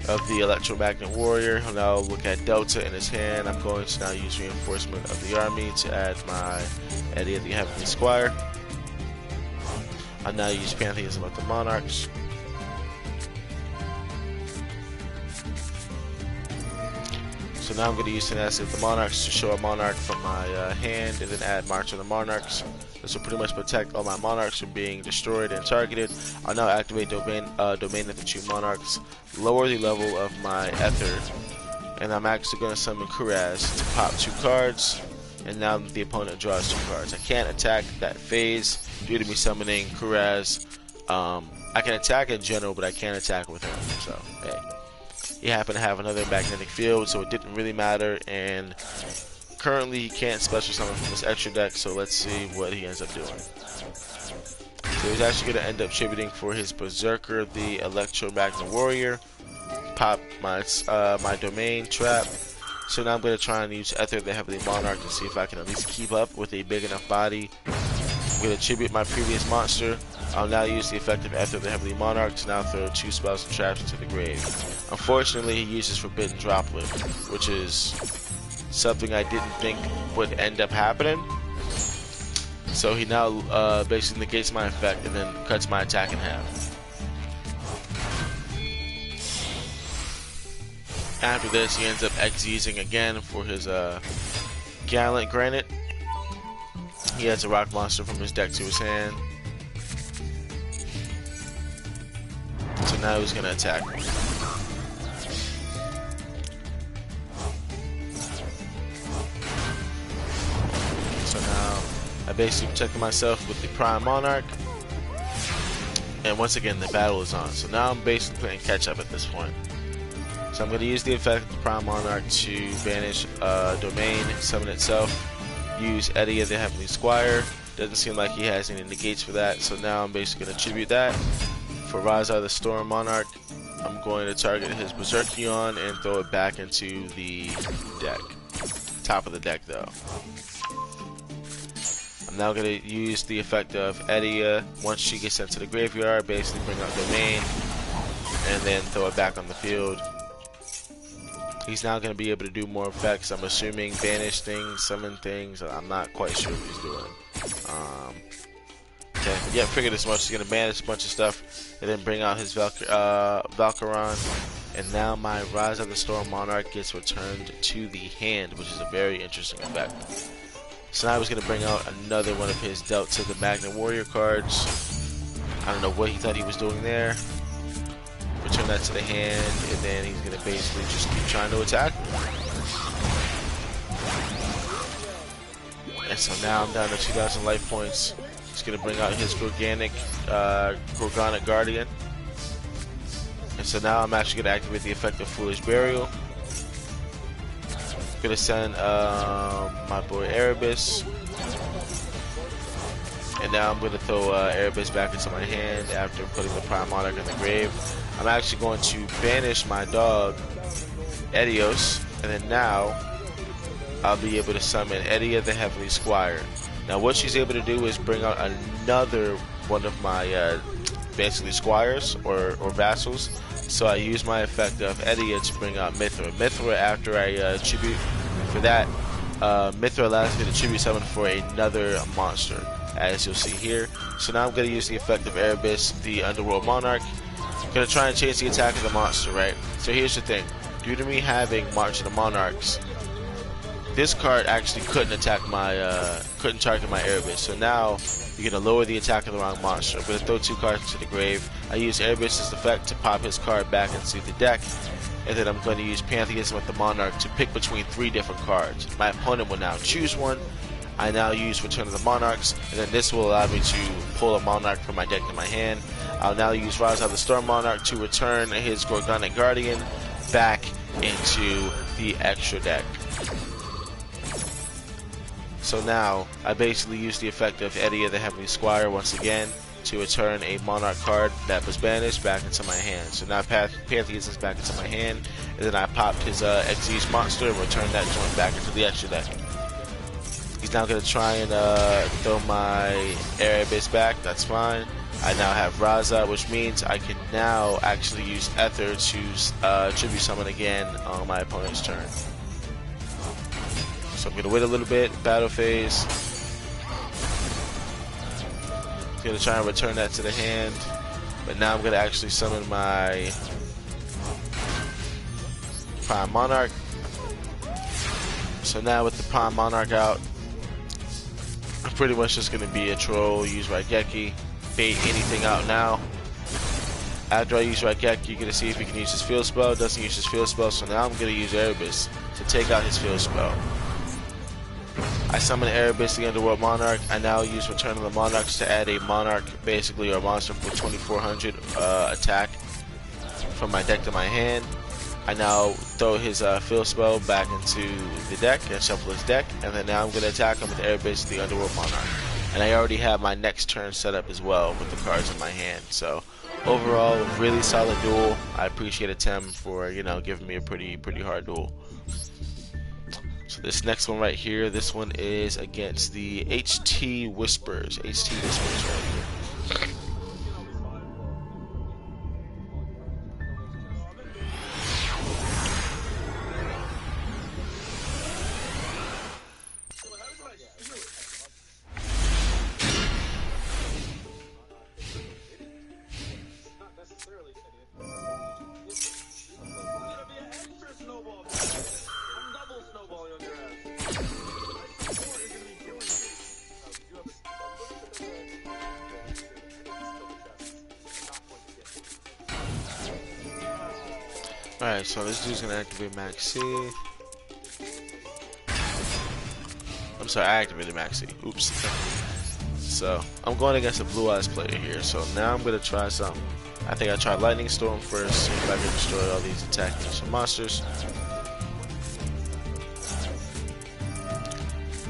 of the Electromagnet Warrior. He'll now look at Delta in his hand. I'm going to now use Reinforcement of the Army to add my Eddie of the Heavenly Squire. I'll now use Pantheism of the Monarchs. So now I'm going to use Tenacity of the Monarchs to show a Monarch from my hand, and then add March of the Monarchs. This will pretty much protect all my Monarchs from being destroyed and targeted. I'll now activate Domain of the 2 Monarchs, lower the level of my Ether, and I'm actually going to summon Kuraz to pop 2 cards, and now the opponent draws 2 cards. I can't attack that phase due to me summoning Kuraz. I can attack in general, but I can't attack with him, so hey. He happened to have another magnetic field, so it didn't really matter, and currently he can't special summon from this extra deck, so let's see what he ends up doing. So he's actually going to end up tributing for his Berserker, the Electromagnet Warrior, pop my my domain trap. So now I'm going to try and use Ether the Heavenly Monarch to see if I can at least keep up with a big enough body. I'm going to tribute my previous monster. I'll now use the effect of Ether the Heavenly Monarch to now throw 2 spells and traps into the grave. Unfortunately, he uses Forbidden Droplet, which is something I didn't think would end up happening. So he now basically negates my effect and then cuts my attack in half. After this, he ends up X-using again for his Gallant Granite. He adds a rock monster from his deck to his hand. So now he's going to attack me. So now I basically protected myself with the Prime Monarch. And once again, the battle is on. So now I'm basically playing catch up at this point. So I'm going to use the effect of the Prime Monarch to banish Domain, summon itself, use Eddie of the Heavenly Squire. Doesn't seem like he has any negates for that. So now I'm basically going to tribute that. For Raza the Storm Monarch, I'm going to target his Berserkion and throw it back into the deck. Top of the deck though. I'm now going to use the effect of Edia. Once she gets sent to the graveyard, basically bring out Domain and then throw it back on the field. He's now going to be able to do more effects. I'm assuming banish things, summon things. I'm not quite sure what he's doing. Okay, yeah, figured as much. He's going to banish a bunch of stuff and then bring out his Valkyron. And now my Rise of the Storm Monarch gets returned to the hand, which is a very interesting effect. So now he's going to bring out another one of his Delta of the Magnet Warrior cards. I don't know what he thought he was doing there. Return that to the hand, and then he's going to basically just keep trying to attack me. And so now I'm down to 2,000 life points. He's going to bring out his Gorganic Guardian. And so now I'm actually going to activate the effect of Foolish Burial. I'm going to send my boy Erebus. And now I'm going to throw Erebus back into my hand after putting the Prime Monarch in the grave. I'm actually going to banish my dog, Edios. And then now I'll be able to summon Edia the Heavenly Squire. Now what she's able to do is bring out another one of my basically squires or vassals. So I use my effect of Edia to bring out Mithra. Mithra, after I tribute for that, Mithra allows me to tribute summon for another monster, as you'll see here. So now I'm going to use the effect of Erebus, the Underworld Monarch. I'm going to try and change the attack of the monster, right? So here's the thing. Due to me having March of the Monarchs, this card actually couldn't attack my, couldn't target my Erebus. So now you're going to lower the attack of the wrong monster. I'm going to throw 2 cards into the grave. I use Erebus' effect to pop his card back into the deck. And then I'm going to use Pantheism with the Monarch to pick between 3 different cards. My opponent will now choose one. I now use Return of the Monarchs, and then this will allow me to pull a Monarch from my deck to my hand. I'll now use Rise of the Storm Monarch to return his Gorganic Guardian back into the extra deck. So now, I basically use the effect of Edia the Heavenly Squire once again to return a Monarch card that was banished back into my hand. So now Pantheism is back into my hand, and then I popped his Xyz monster and returned that joint back into the extra deck. He's now going to try and throw my Erebus back. That's fine. I now have Raza, which means I can now actually use Ether to tribute summon again on my opponent's turn. So I'm going to wait a little bit, battle phase. I'm going to try and return that to the hand. But now I'm going to actually summon my Prime Monarch. So now with the Prime Monarch out, I'm pretty much just going to be a troll, use Raigeki, bait anything out now. After I use Raigeki, you're going to see if he can use his field spell. Doesn't use his field spell, so now I'm going to use Erebus to take out his field spell. I summon Erebus, the Underworld Monarch. I now use Return of the Monarchs to add a Monarch, basically, or a monster for 2400 attack from my deck to my hand. I now throw his field spell back into the deck and shuffle his deck, and then now I'm going to attack him with Erebus, the Underworld Monarch. And I already have my next turn set up as well with the cards in my hand. So overall, really solid duel. I appreciate Tim for, you know, giving me a pretty hard duel. So this next one right here, this one is against the HT Whispers. HT Whispers right here. Alright, so this dude's gonna activate Max C. I'm sorry, I activated Max C. Oops. So, I'm going against a Blue Eyes player here, so now I'm gonna try something. I think I tried Lightning Storm first, see if I can destroy all these attacking some monsters.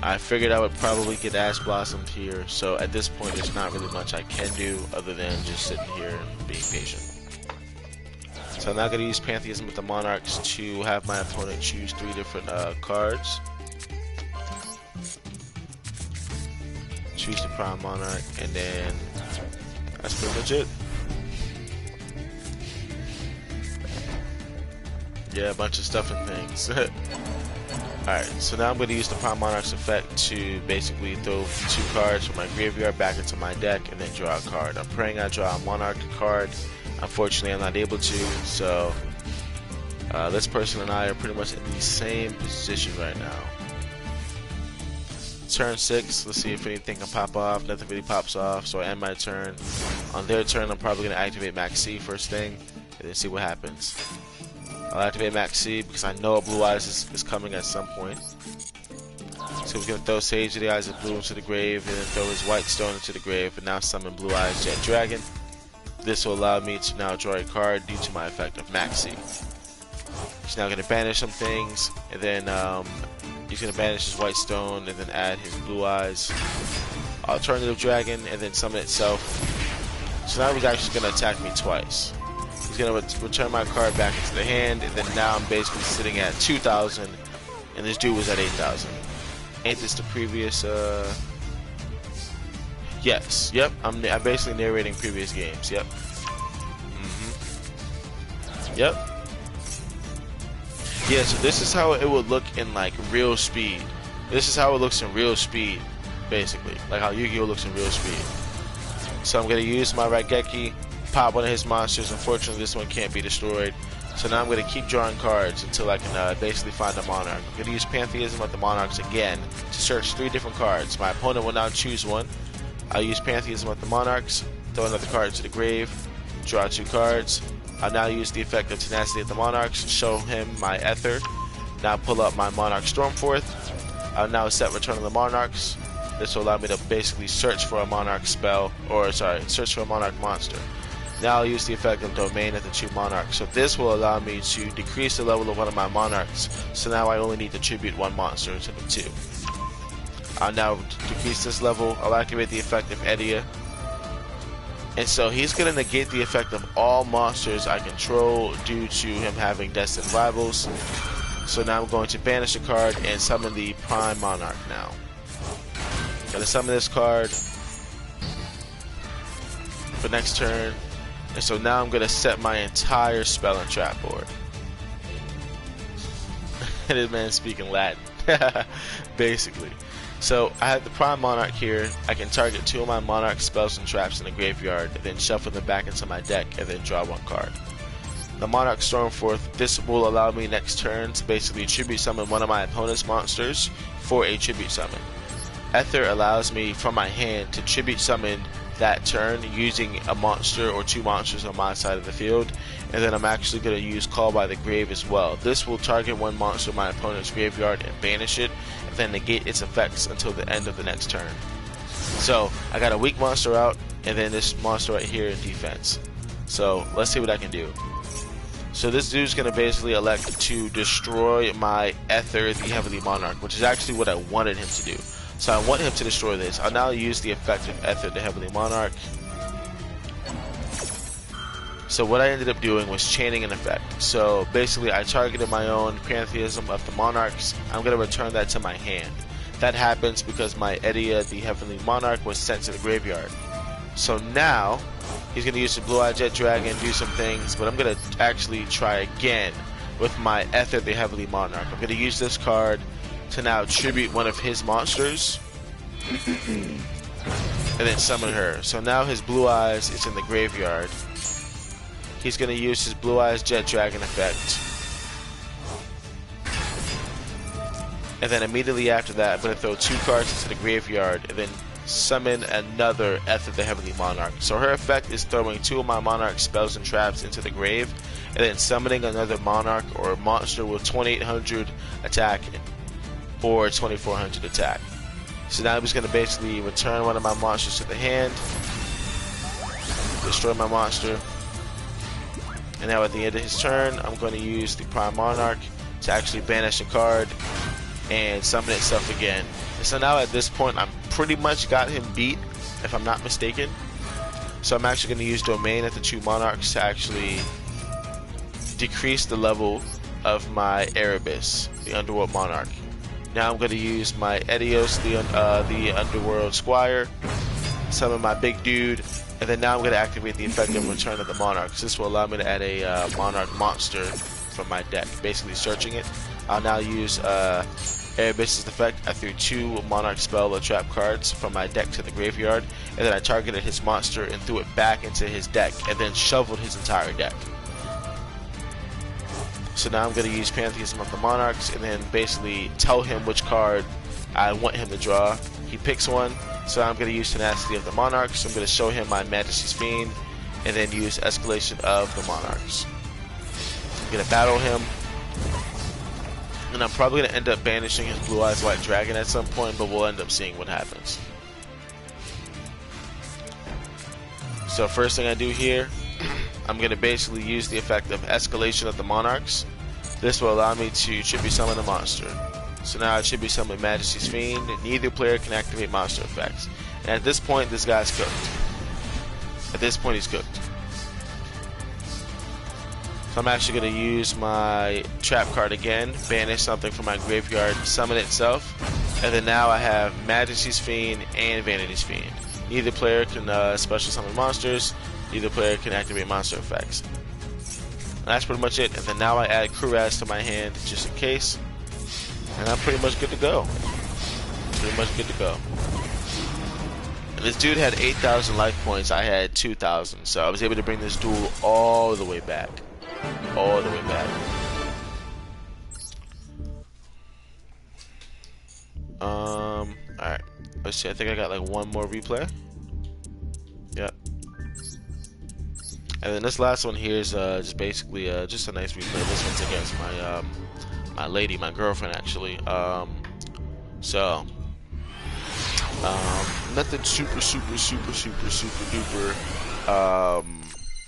I figured I would probably get Ash Blossomed here, so at this point there's not really much I can do other than just sitting here and being patient. So I'm now going to use Pantheism with the Monarchs to have my opponent choose 3 different cards. Choose the Prime Monarch, and then that's pretty much it. Yeah, a bunch of stuff and things. Alright, so now I'm going to use the Prime Monarch's effect to basically throw 2 cards from my graveyard back into my deck and then draw a card. I'm praying I draw a Monarch card. Unfortunately, I'm not able to, so this person and I are pretty much in the same position right now. Turn 6, let's see if anything can pop off. Nothing really pops off, so I end my turn. On their turn, I'm probably going to activate Max C first thing, and then see what happens. I'll activate Max C because I know a Blue Eyes is coming at some point. So he's going to throw Sage of the Eyes of Blue into the grave, and then throw his White Stone into the grave, and now summon Blue Eyes Jet Dragon. This will allow me to now draw a card due to my effect of Max C. He's now going to banish some things, and then he's going to banish his White Stone, and then add his Blue Eyes Alternative Dragon, and then summon itself. So now he's actually going to attack me twice. He's going to return my card back into the hand, and then now I'm basically sitting at 2,000, and this dude was at 8,000. Ain't this the previous, Yes, yep, I'm basically narrating previous games, yep. Yep. Yeah, so this is how it would look in, like, real speed. This is how it looks in real speed, basically. Like how Yu-Gi-Oh! Looks in real speed. So I'm going to use my Raigeki, pop one of his monsters. Unfortunately, this one can't be destroyed. So now I'm going to keep drawing cards until I can basically find a Monarch. I'm going to use Pantheism with the Monarchs again to search 3 different cards. My opponent will now choose one. I'll use Pantheism with the Monarchs, throw another card to the grave, draw 2 cards. I'll now use the effect of Tenacity of the Monarchs, show him my Ether, now pull up my Monarch Stormforth. I'll now set Return of the Monarchs. This will allow me to basically search for a Monarch spell, or sorry, search for a Monarch monster. Now I'll use the effect of Domain of the 2 Monarchs. So this will allow me to decrease the level of one of my Monarchs, so now I only need to tribute 1 monster instead of 2. I'll now decrease this level. I'll activate the effect of Edia. And so he's going to negate the effect of all monsters I control due to him having Destined Rivals. So now I'm going to banish a card and summon the Prime Monarch now. I'm going to summon this card for next turn. And so now I'm going to set my entire spell and trap board. This man's speaking Latin. Basically. So I have the Prime Monarch here. I can target 2 of my Monarch spells and traps in the graveyard, and then shuffle them back into my deck, and then draw 1 card. the Monarch Stormforth. This will allow me next turn to basically tribute summon one of my opponent's monsters for a tribute summon. Ether allows me from my hand to tribute summon that turn using a monster or two monsters on my side of the field, and then I'm actually going to use Call by the Grave as well. This will target one monster in my opponent's graveyard and banish it, and then negate its effects until the end of the next turn. So I got a weak monster out, and then this monster right here in defense. So let's see what I can do. So this dude's going to basically elect to destroy my Ether, the Heavenly Monarch, which is actually what I wanted him to do. So I want him to destroy this. I'll now use the effect of Ether, the Heavenly Monarch. So what I ended up doing was chaining an effect. So basically I targeted my own Pantheism of the Monarchs. I'm going to return that to my hand. That happens because my Edia, the Heavenly Monarch, was sent to the graveyard. So now he's going to use the Blue-Eyed Jet Dragon, do some things, but I'm going to actually try again with my Ether, the Heavenly Monarch. I'm going to use this card to now tribute one of his monsters and then summon her. So now his Blue Eyes is in the graveyard. He's going to use his Blue Eyes Jet Dragon effect. And then immediately after that, I'm going to throw two cards into the graveyard and then summon another Ether, the Heavenly Monarch. So her effect is throwing two of my Monarch spells and traps into the grave, and then summoning another Monarch or monster with 2800 attack or 2400 attack. So now I'm just going to basically return one of my monsters to the hand, destroy my monster, and now at the end of his turn I'm going to use the Prime Monarch to actually banish a card and summon itself again. And so now at this point I'm pretty much got him beat, if I'm not mistaken. So I'm actually going to use Domain at the two Monarchs to actually decrease the level of my Erebus, the Underworld Monarch. Now I'm going to use my Edios, the Underworld Squire, summon my big dude, and then now I'm going to activate the effect of Return of the Monarchs. This will allow me to add a Monarch monster from my deck, basically searching it. I'll now use Erebus' effect. I threw two Monarch spell or trap cards from my deck to the graveyard, and then I targeted his monster and threw it back into his deck, and then shoveled his entire deck. So now I'm going to use Pantheism of the Monarchs and then basically tell him which card I want him to draw. He picks one, so I'm going to use Tenacity of the Monarchs. I'm going to show him my Majesty's Fiend and then use Escalation of the Monarchs. I'm going to battle him, and I'm probably going to end up banishing his Blue Eyes White Dragon at some point, but we'll end up seeing what happens. So first thing I do here, I'm going to basically use the effect of Escalation of the Monarchs. This will allow me to tribute summon a monster. So now I tribute summon Majesty's Fiend. Neither player can activate monster effects. And at this point, this guy's cooked. At this point, he's cooked. So I'm actually going to use my trap card again, banish something from my graveyard, summon itself, and then now I have Majesty's Fiend and Vanity's Fiend. Neither player can special summon monsters. Neither player can activate monster effects. And that's pretty much it. And then now I add Kuraz to my hand just in case. And I'm pretty much good to go. Pretty much good to go. And this dude had 8,000 life points. I had 2,000. So I was able to bring this duel all the way back. All the way back. Alright. Let's see. I think I got like one more replay. Yep. And then this last one here is just basically just a nice replay. This one's against my my lady, my girlfriend actually. Nothing super duper,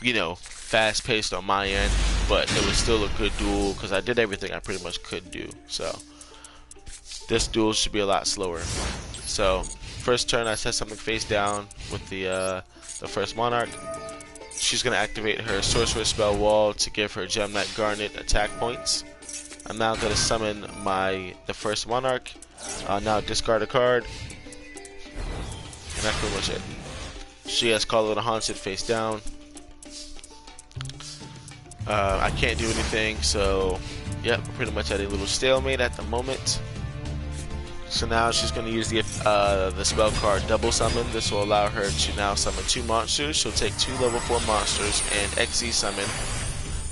you know, fast paced on my end, but it was still a good duel because I did everything I pretty much could do. So this duel should be a lot slower. So first turn I set something face down with the first Monarch. She's going to activate her Sorcerer Spell Wall to give her Gem Knight Garnet attack points. I'm now going to summon the first Monarch. Now discard a card. And that's pretty much it. She has Call of the Haunted face down. I can't do anything, so yep, pretty much at a little stalemate at the moment. So now she's going to use the spell card Double Summon. This will allow her to now summon two monsters. She'll take two level 4 monsters and XE summon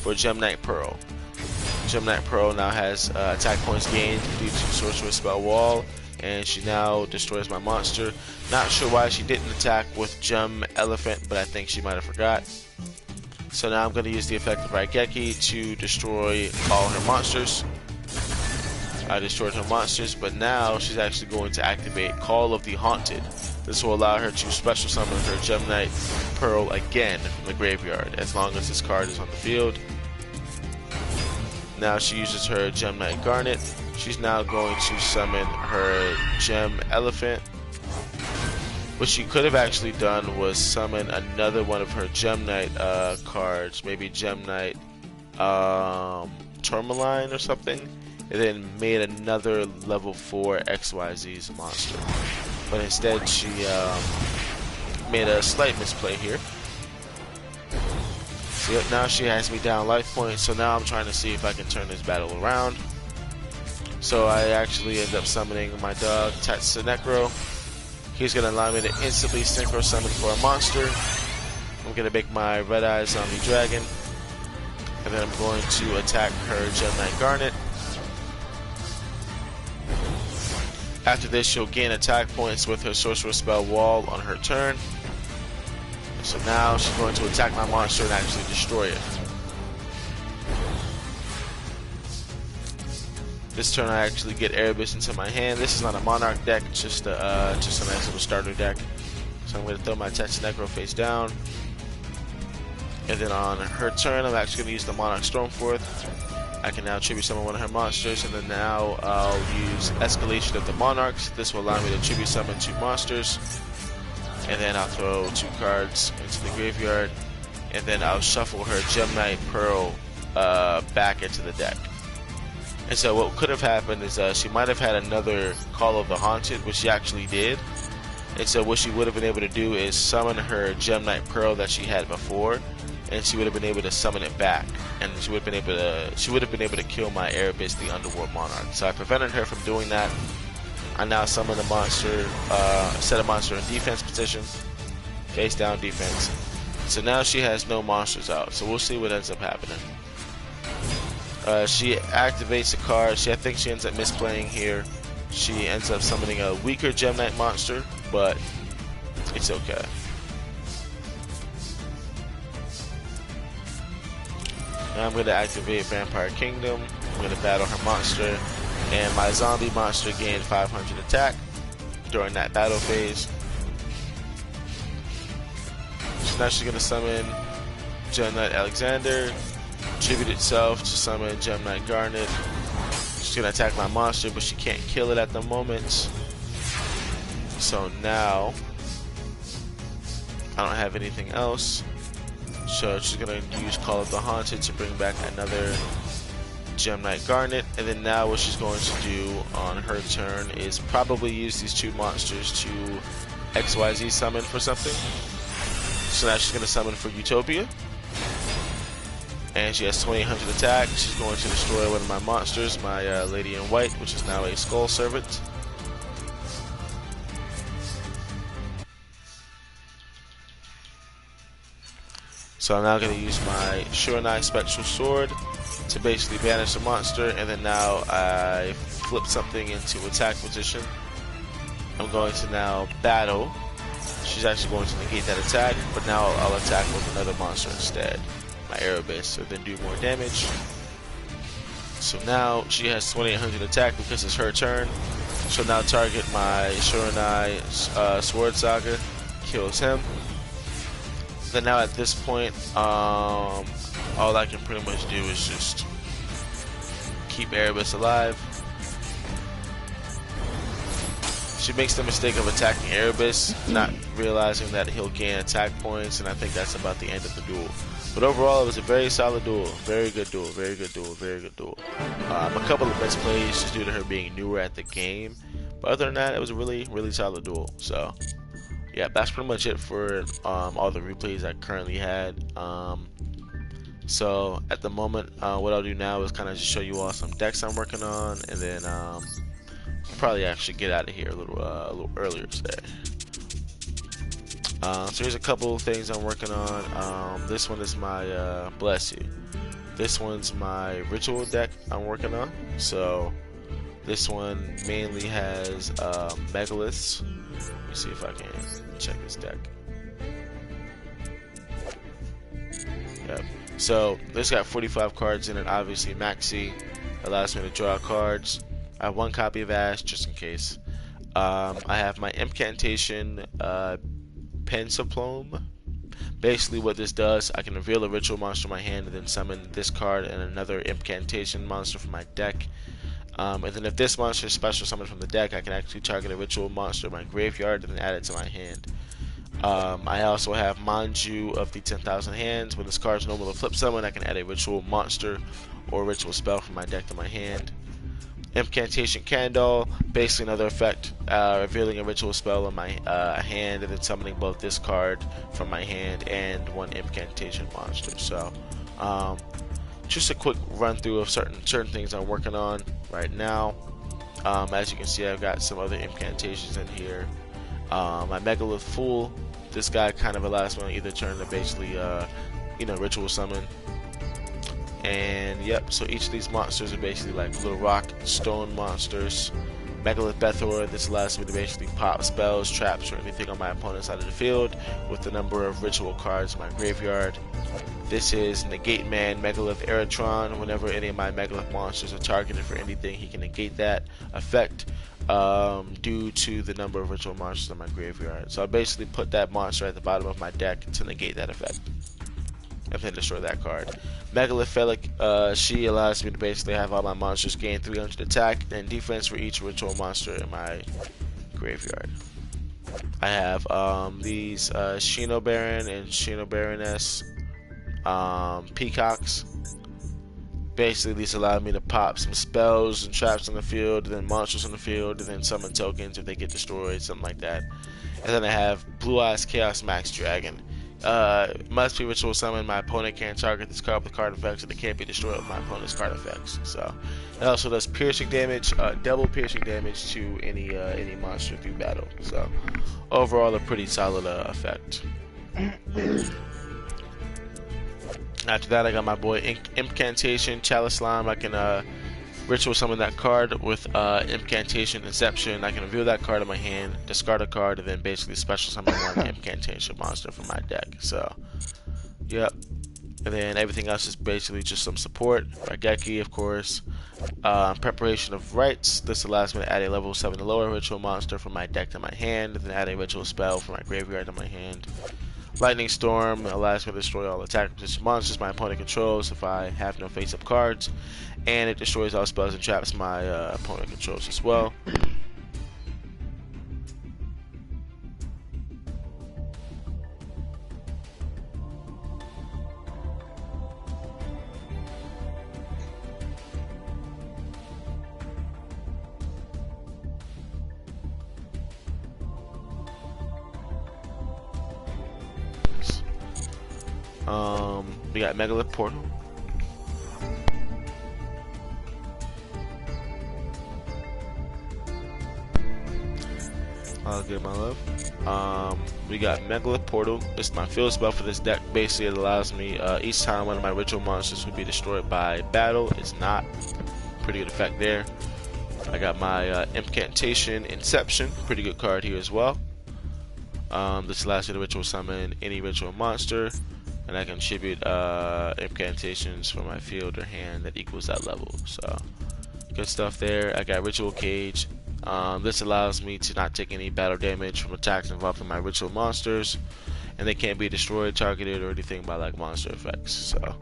for Gem Knight Pearl. Gem Knight Pearl now has attack points gained due to Sorcerer's Spell Wall, and she now destroys my monster. Not sure why she didn't attack with Gem Elephant, but I think she might have forgot. So now I'm going to use the effect of Raigeki to destroy all her monsters. I destroyed her monsters, but now she's actually going to activate Call of the Haunted. This will allow her to special summon her Gem Knight Pearl again from the graveyard, as long as this card is on the field. Now she uses her Gem Knight Garnet. She's now going to summon her Gem Elephant. What she could have actually done was summon another one of her Gem Knight cards, maybe Gem Knight Tourmaline or something, and then made another level 4 XYZ's monster. But instead she made a slight misplay here. So now she has me down life points, so now I'm trying to see if I can turn this battle around. So I actually end up summoning my dog Tatsunekro. He's going to allow me to instantly synchro summon for a monster. I'm going to make my Red Eye Zombie Dragon, and then I'm going to attack her Gem Knight Garnet. After this, she'll gain attack points with her Sorcerer's Spell Wall on her turn. So now she's going to attack my monster and actually destroy it. This turn I actually get Erebus into my hand. This is not a Monarch deck, just a nice little starter deck. So I'm going to throw my Tatsunekro face down. And then on her turn, I'm actually going to use the Monarch Stormforth. I can now tribute summon one of her monsters, and then now I'll use Escalation of the Monarchs. This will allow me to tribute summon 2 monsters. And then I'll throw 2 cards into the graveyard, and then I'll shuffle her Gem Knight Pearl back into the deck. And so what could have happened is she might have had another Call of the Haunted, which she actually did. And so what she would have been able to do is summon her Gem Knight Pearl that she had before, and she would have been able to summon it back, and she would have been able to kill my Erebus, the Underworld Monarch. So I prevented her from doing that. I now summon a monster, set a monster in defense position, face down defense. So now she has no monsters out. So we'll see what ends up happening. She activates a card. I think she ends up misplaying here. She ends up summoning a weaker Gem Knight monster, but it's okay. Now I'm going to activate Vampire Kingdom. I'm going to battle her monster, and my zombie monster gained 500 attack during that battle phase. So now she's going to summon Gem Knight Alexander, tribute itself to summon Gem Knight Garnet. She's going to attack my monster, but she can't kill it at the moment. So now I don't have anything else. So she's going to use Call of the Haunted to bring back another Gem Knight Garnet. And then now what she's going to do on her turn is probably use these 2 monsters to XYZ summon for something. So now she's going to summon for Utopia. And she has 2800 attack. She's going to destroy one of my monsters, my Lady in White, which is now a Skull Servant. So I'm now going to use my Shurenai Spectral Sword to basically banish the monster, and then now I flip something into attack position. I'm going to now battle. She's actually going to negate that attack, but now I'll attack with another monster instead, my Erebus, so then do more damage. So now she has 2800 attack because it's her turn. So now target my Shurenai Sword Saga, kills him. Then now at this point, all I can pretty much do is just keep Erebus alive. She makes the mistake of attacking Erebus, not realizing that he'll gain attack points, and I think that's about the end of the duel. But overall, it was a very solid duel. Very good duel, very good duel, very good duel. A couple of misplays just due to her being newer at the game. But other than that, it was a really, really solid duel. So yeah, that's pretty much it for all the replays I currently had. So at the moment, what I'll do now is kind of just show you all some decks I'm working on, and then probably actually get out of here a little earlier today. So here's a couple of things I'm working on. This one is my bless you. This one's my ritual deck I'm working on. So this one mainly has megaliths. Let me see if I can check this deck. Yep. So this got 45 cards in it. Obviously, Maxi allows me to draw cards. I have one copy of Ash just in case. I have my Incantation Pensiplome. Basically, what this does, I can reveal a ritual monster in my hand and then summon this card and another Incantation monster from my deck. And then if this monster is special summoned from the deck, I can actually target a ritual monster in my graveyard and then add it to my hand. I also have Manju of the 10,000 Hands. When this card is normal to flip summon, I can add a ritual monster or ritual spell from my deck to my hand. Incantation Candle, basically another effect, revealing a ritual spell in my hand and then summoning both this card from my hand and one incantation monster. So, just a quick run through of certain things I'm working on right now. As you can see, I've got some other incantations in here. My Megalith Fool, this guy kind of allows me on either turn to basically, ritual summon. And yep, so each of these monsters are basically like little rock, stone monsters. Megalith Bethor, this allows me to basically pop spells, traps, or anything on my opponent's side of the field with the number of ritual cards in my graveyard. This is Negate Man Megalith Eritron. Whenever any of my Megalith monsters are targeted for anything, he can negate that effect due to the number of ritual monsters in my graveyard. So I basically put that monster at the bottom of my deck to negate that effect and then destroy that card. Megalith Felic, she allows me to basically have all my monsters gain 300 attack and defense for each ritual monster in my graveyard. I have these Shino Baron and Shino Baroness peacocks. Basically, these allow me to pop some spells and traps on the field, and then monsters on the field, and then summon tokens if they get destroyed, something like that. And then I have Blue Eyes Chaos Max Dragon. Must be ritual summon. My opponent can't target this card with card effects, and it can't be destroyed with my opponent's card effects. So it also does piercing damage, double piercing damage to any monster through battle. So overall, a pretty solid effect. After that, I got my boy Incantation Chalice Slime. I can ritual summon that card with Incantation Inception. I can reveal that card in my hand, discard a card, and then basically special summon one Incantation monster from my deck. So, yep. And then everything else is basically just some support. Raigeki, of course. Preparation of Rites. This allows me to add a level 7 to lower ritual monster from my deck to my hand, and then add a ritual spell from my graveyard to my hand. Lightning Storm allows me to destroy all attack position monsters my opponent controls if I have no face-up cards, and it destroys all spells and traps my opponent controls as well. We got Megalith Portal. All good, my love. We got Megalith Portal. This is my field spell for this deck. Basically, it allows me each time one of my ritual monsters would be destroyed by battle. It's not. Pretty good effect there. I got my Incantation Inception. Pretty good card here as well. This allows you to ritual summon any ritual monster, and I can contribute incantations from my field or hand that equals that level. So good stuff there. I got Ritual Cage. This allows me to not take any battle damage from attacks involving my ritual monsters, and they can't be destroyed, targeted, or anything by like monster effects. So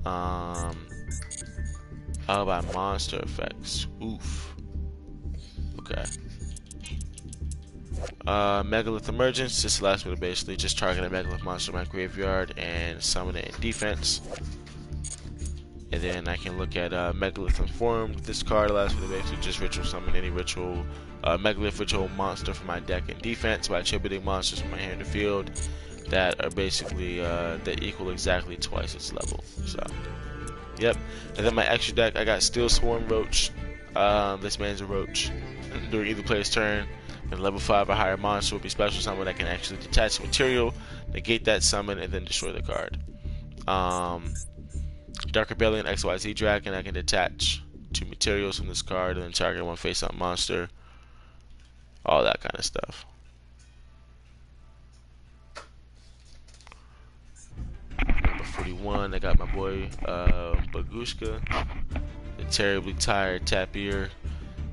how about monster effects? Oof. Okay. Megalith Emergence. This allows me to basically just target a Megalith monster in my graveyard and summon it in defense. And then I can look at Megalith Informed. This card allows me to basically just ritual summon any ritual Megalith ritual monster from my deck in defense by attributing monsters from my hand to field that are basically that equal exactly twice its level. So, yep. And then my extra deck, I got Steel Swarm Roach. This man's a roach. During either player's turn, and level 5 or higher monster will be special summon that can actually detach material, negate that summon, and then destroy the card. Dark Rebellion XYZ Dragon. I can detach 2 materials from this card and then target one face-up monster. All that kind of stuff. Number 41, I got my boy Bagushka, the Terribly Tired Tapir.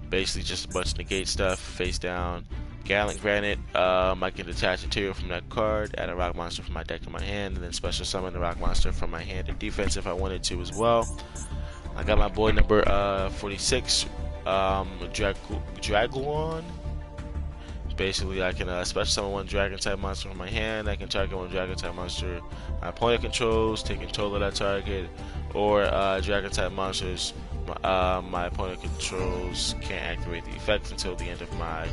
Basically just a bunch of negate stuff, face down. Gallant Granite, I can detach material from that card, add a rock monster from my deck to my hand, and then special summon the rock monster from my hand to defense if I wanted to as well. I got my boy number 46, Dragoon. Basically, I can special summon one dragon type monster from my hand. I can target one dragon type monster my opponent controls, take control of that target, or dragon type monsters my opponent controls can't activate the effect until the end of my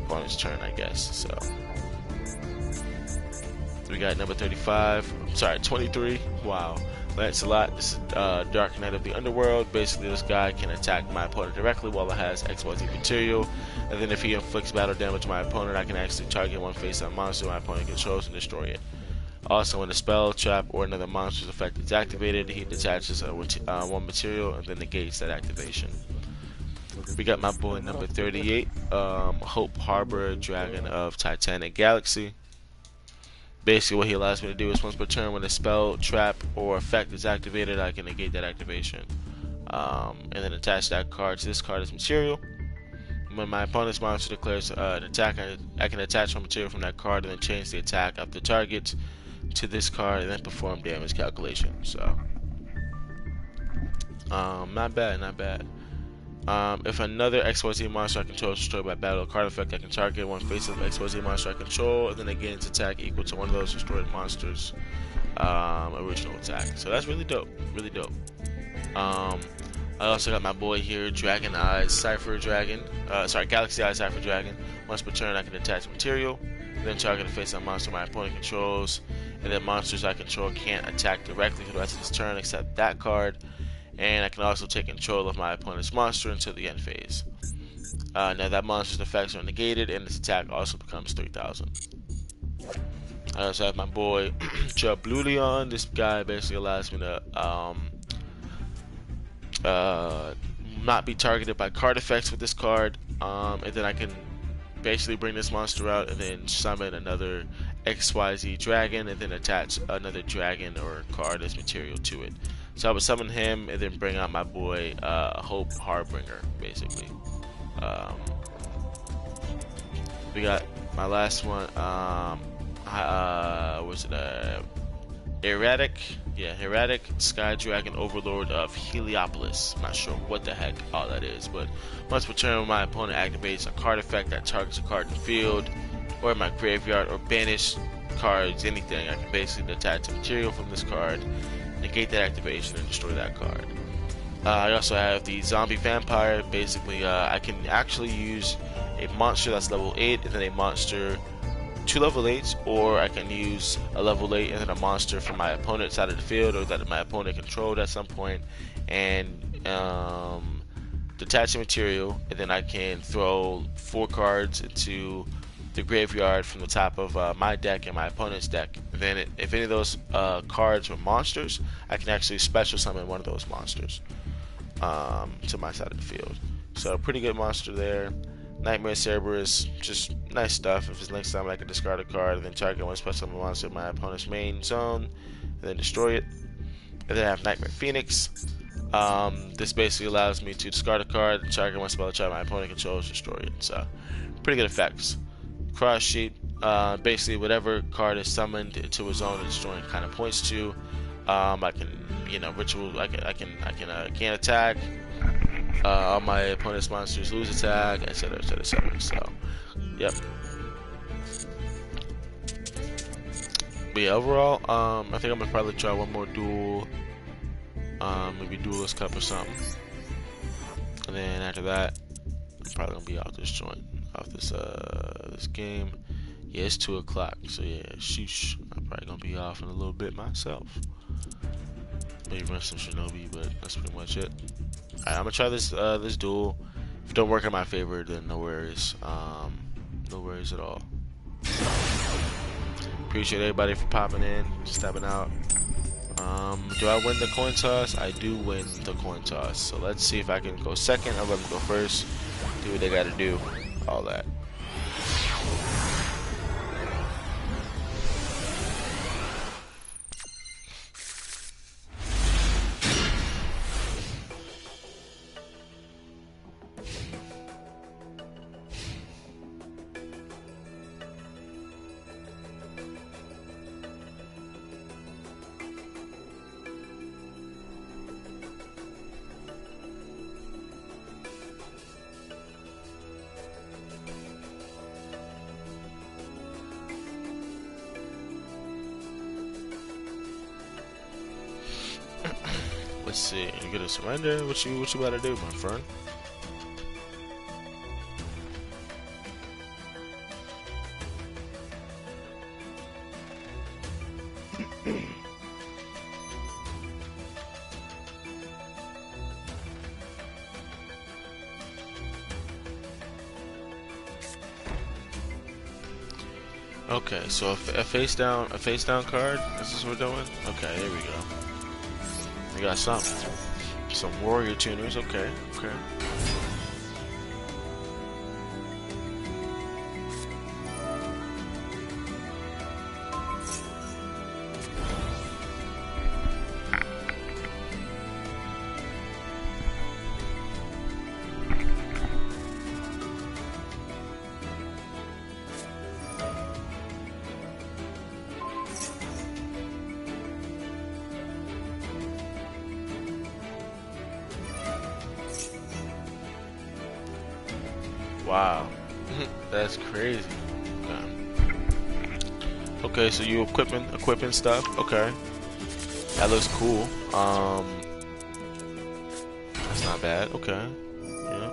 opponent's turn, I guess. So we got number 23. Wow, Lancelot. This is Dark Knight of the Underworld. Basically, this guy can attack my opponent directly while it has XYZ material, and then if he inflicts battle damage to my opponent, I can actually target one face-up monster my opponent controls and destroy it. Also, when a spell, trap, or another monster's effect is activated, he detaches one material and then negates that activation. We got my boy number 38, Hope Harbor, Dragon of Titanic Galaxy. Basically, what he allows me to do is once per turn, when a spell, trap, or effect is activated, I can negate that activation. And then attach that card to this card as material. When my opponent's monster declares an attack, I can attach one material from that card and then change the attack of the target to this card and then perform damage calculation. So, not bad. If another XYZ monster I control is destroyed by battle or card effect, I can target one face-up XYZ monster I control, and then again its attack equal to one of those destroyed monsters' original attack. So that's really dope. I also got my boy here, Dragon Eyes Cypher Dragon. Galaxy Eyes Cypher Dragon. Once per turn, I can attach material, then target a face-up monster my opponent controls, and then monsters I control can't attack directly for the rest of this turn except that card. And I can also take control of my opponent's monster until the end phase. Now that monster's effects are negated, and its attack also becomes 3,000. I also have my boy Jablulion. This guy basically allows me to not be targeted by card effects with this card, and then I can basically bring this monster out and then summon another XYZ dragon and then attach another dragon or card as material to it. So I would summon him and then bring out my boy Hope Harbinger, basically. We got my last one. Was it Erratic? Yeah, Erratic Sky Dragon Overlord of Heliopolis. Not sure what the heck all that is, but once per turn, my opponent activates a card effect that targets a card in the field or in my graveyard or banish cards, anything. I can basically detach a material from this card, negate that activation, and destroy that card. I also have the Zombie Vampire. Basically, I can actually use a monster that's level 8 and then a monster 2 level 8s, or I can use a level 8 and then a monster from my opponent's side of the field or that my opponent controlled at some point, and detach a material, and then I can throw 4 cards into the graveyard from the top of my deck and my opponent's deck. And then if any of those cards were monsters, I can actually special summon one of those monsters to my side of the field. So pretty good monster there. Nightmare Cerberus, just nice stuff. If it's next time I can discard a card and then target one special summon monster in my opponent's main zone and then destroy it. And then I have Nightmare Phoenix. This basically allows me to discard a card, target one spell trap my opponent controls, destroy it. So pretty good effects. Cross sheet, basically whatever card is summoned into a zone and destroying kind of points to. I can, ritual. I can attack. All my opponent's monsters lose attack, etc., etc., etc. So, yep. But yeah, overall, I think I'm gonna probably try one more duel. Maybe Duelist Cup or something. And then after that, I'm probably gonna be off this joint, off this game. Yeah, it's 2 o'clock, so yeah, sheesh. I'm probably gonna be off in a little bit myself. Maybe run some Shinobi, but that's pretty much it. Alright, I'm gonna try this this duel. If it don't work in my favor, then no worries. No worries at all. Appreciate everybody for popping in, stepping out. Do I win the coin toss? I do win the coin toss. So let's see if I can go second or let them go first. Do what they gotta do. All that. Let's see. You gonna surrender? What you about to do, my friend? Okay, so a face down card. This is what we're doing. Okay, here we go. We got some warrior tuners. Okay, okay. Wow, that's crazy. Okay, so you equipping stuff. Okay, that looks cool. That's not bad. Okay, yeah.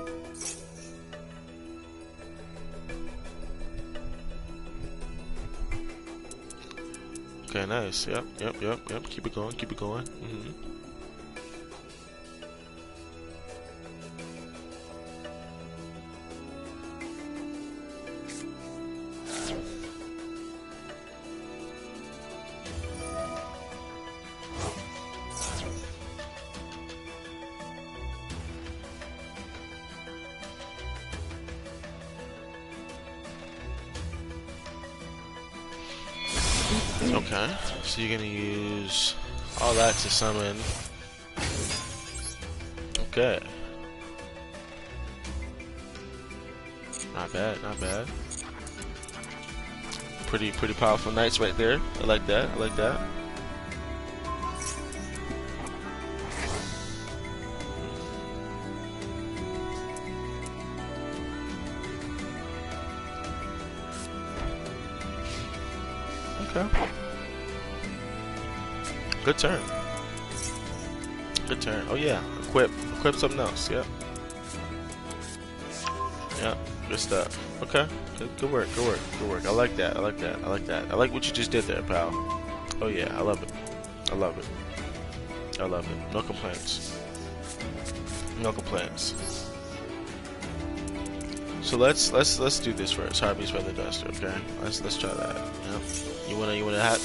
Okay, nice. Yep. Keep it going. Okay, so you're gonna use all that to summon. Okay. Not bad. Pretty powerful knights right there. I like that. Okay. Good turn. Oh yeah, equip something else. Yep. Good stuff. Okay. Good work. I like that. I like what you just did there, pal. Oh yeah, I love it. No complaints. So let's do this first. Harvey's Feather Duster. Okay. Let's try that. Yep.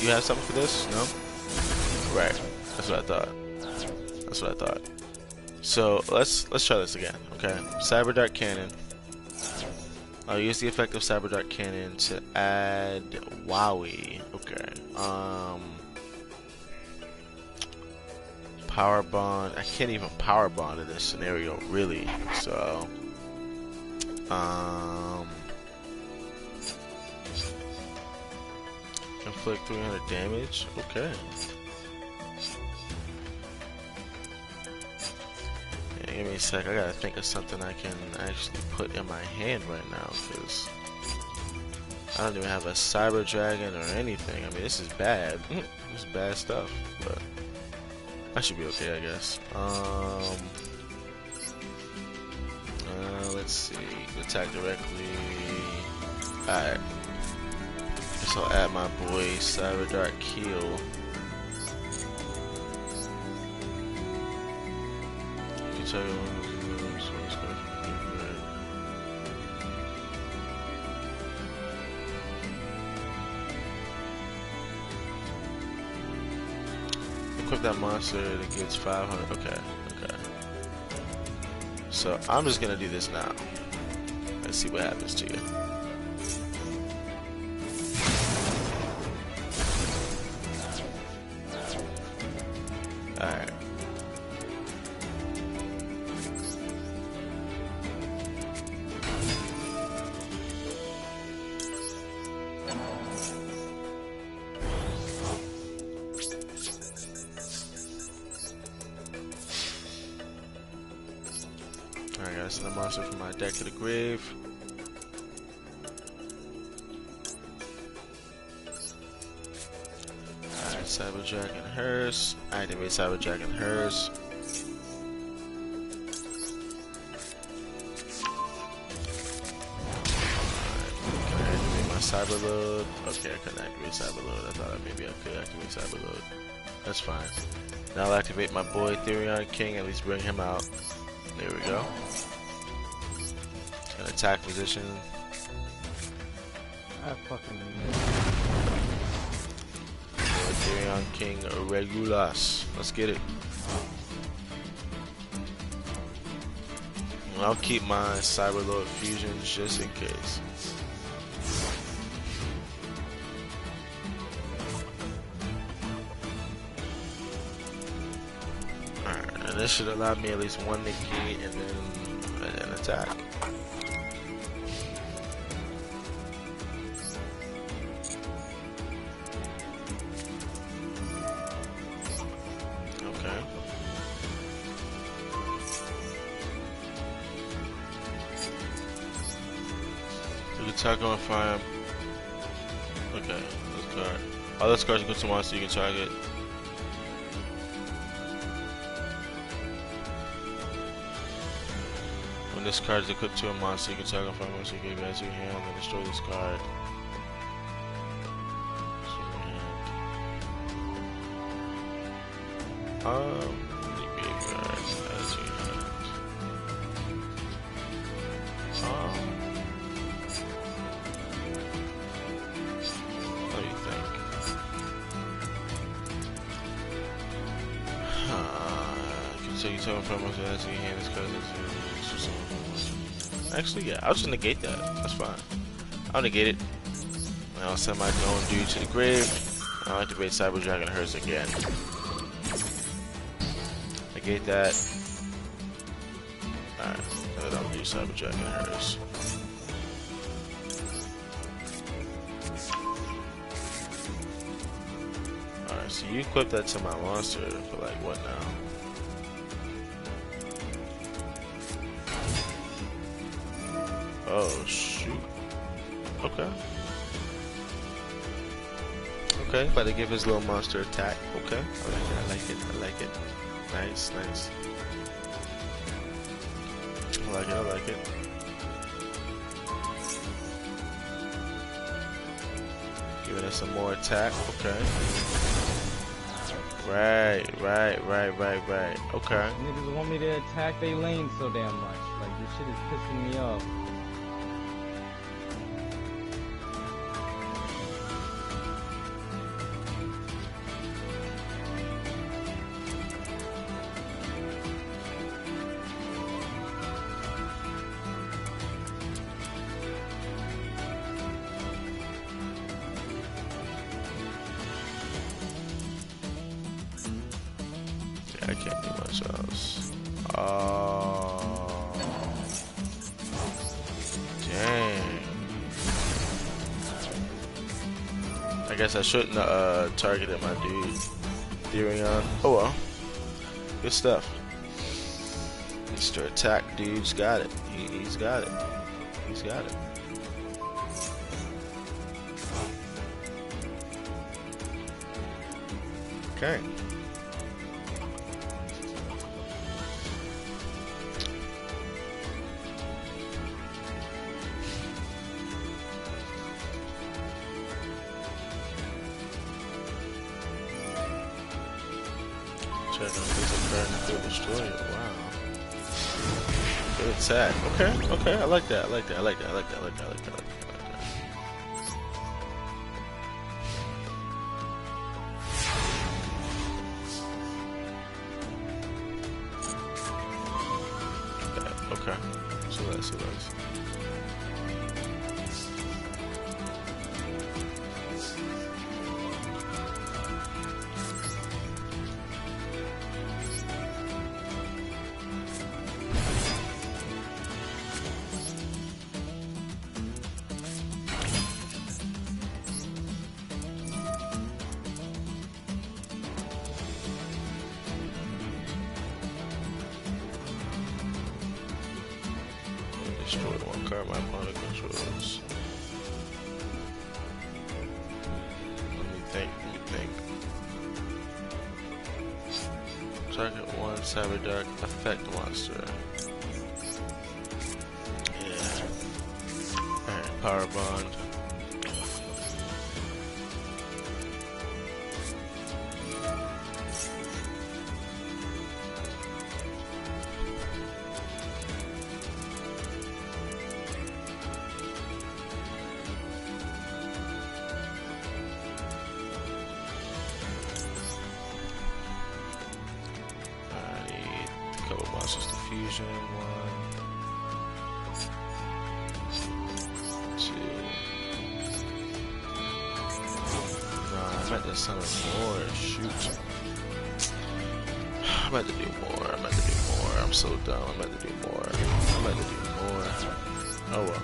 You have something for this? No. Right. That's what I thought. So let's try this again. Okay. Cyber Dart Cannon. I'll use the effect of Cyber Dart Cannon to add Wowie. Okay. Power Bond. I can't even Power Bond in this scenario, really. So. Inflict 300 damage. Okay. Yeah, give me a sec. I gotta think of something I can actually put in my hand right now, because I don't even have a Cyber Dragon or anything. I mean, this is bad. This is bad stuff, but I should be okay, I guess. Let's see. Attack directly. Alright. Guess I'll add my boy Cyber Dart Keel. equip that monster and it gets 500. Okay, okay. So I'm just gonna do this now. Let's see what happens to you. Alright. Alright, gotta send a monster from my deck to the grave. Alright, Cyberjack and hers. Activate Cyberjack and hers. Alright, can I activate my Cyberload? Okay, I couldn't activate Cyberload. I thought maybe I could activate Cyberload. That's fine. Now I'll activate my boy Therion King, at least bring him out. There we go. An attack position. I fucking missed. Therion King Regulus. Let's get it. And I'll keep my Cyberlord fusions just in case. Alright, and this should allow me at least one negate and then an attack. Attack on fire. Okay, this card. All those cards equal to monster you can target. When this card is equipped to a monster, you can target on fire monster you can add to your hand and destroy this card. The graveyard, add to your hand. What do you think? You can take your token from us and add to your hand this card. Actually, yeah, I'll just negate that. That's fine. I'll negate it. And I'll send my own dude to the grave. I'll activate Cyberjack and hers again. Negate that. Alright, and then I'll do Cyberjack and hers. Alright, so you equip that to my monster for like what now? Oh shoot. Okay. Okay, about to give his little monster attack. Okay. I like it. I like it. Nice, nice. I like it, I like it. Giving us some more attack. Okay. Right. Okay. Niggas want me to attack they lane so damn much. Like, this shit is pissing me off. I can't do much else. Oh, dang. I guess I shouldn't have targeted my dude. Therion. Oh well. Good stuff. Mr. Attack dude's got it. He's got it. He's got it. Okay. Check on this card and feel destroy it. Wow. Good attack. Okay. I like that. I like that. less, say less. Destroy the one card my opponent controls. Let me think. Target one Cyber Dark effect monster. Yeah. Alright, Power Bond. Couple monsters to fusion. 1, 2. Nah, I meant to summon more. Shoot. I meant to do more. I'm so dumb. I meant to do more. Oh well.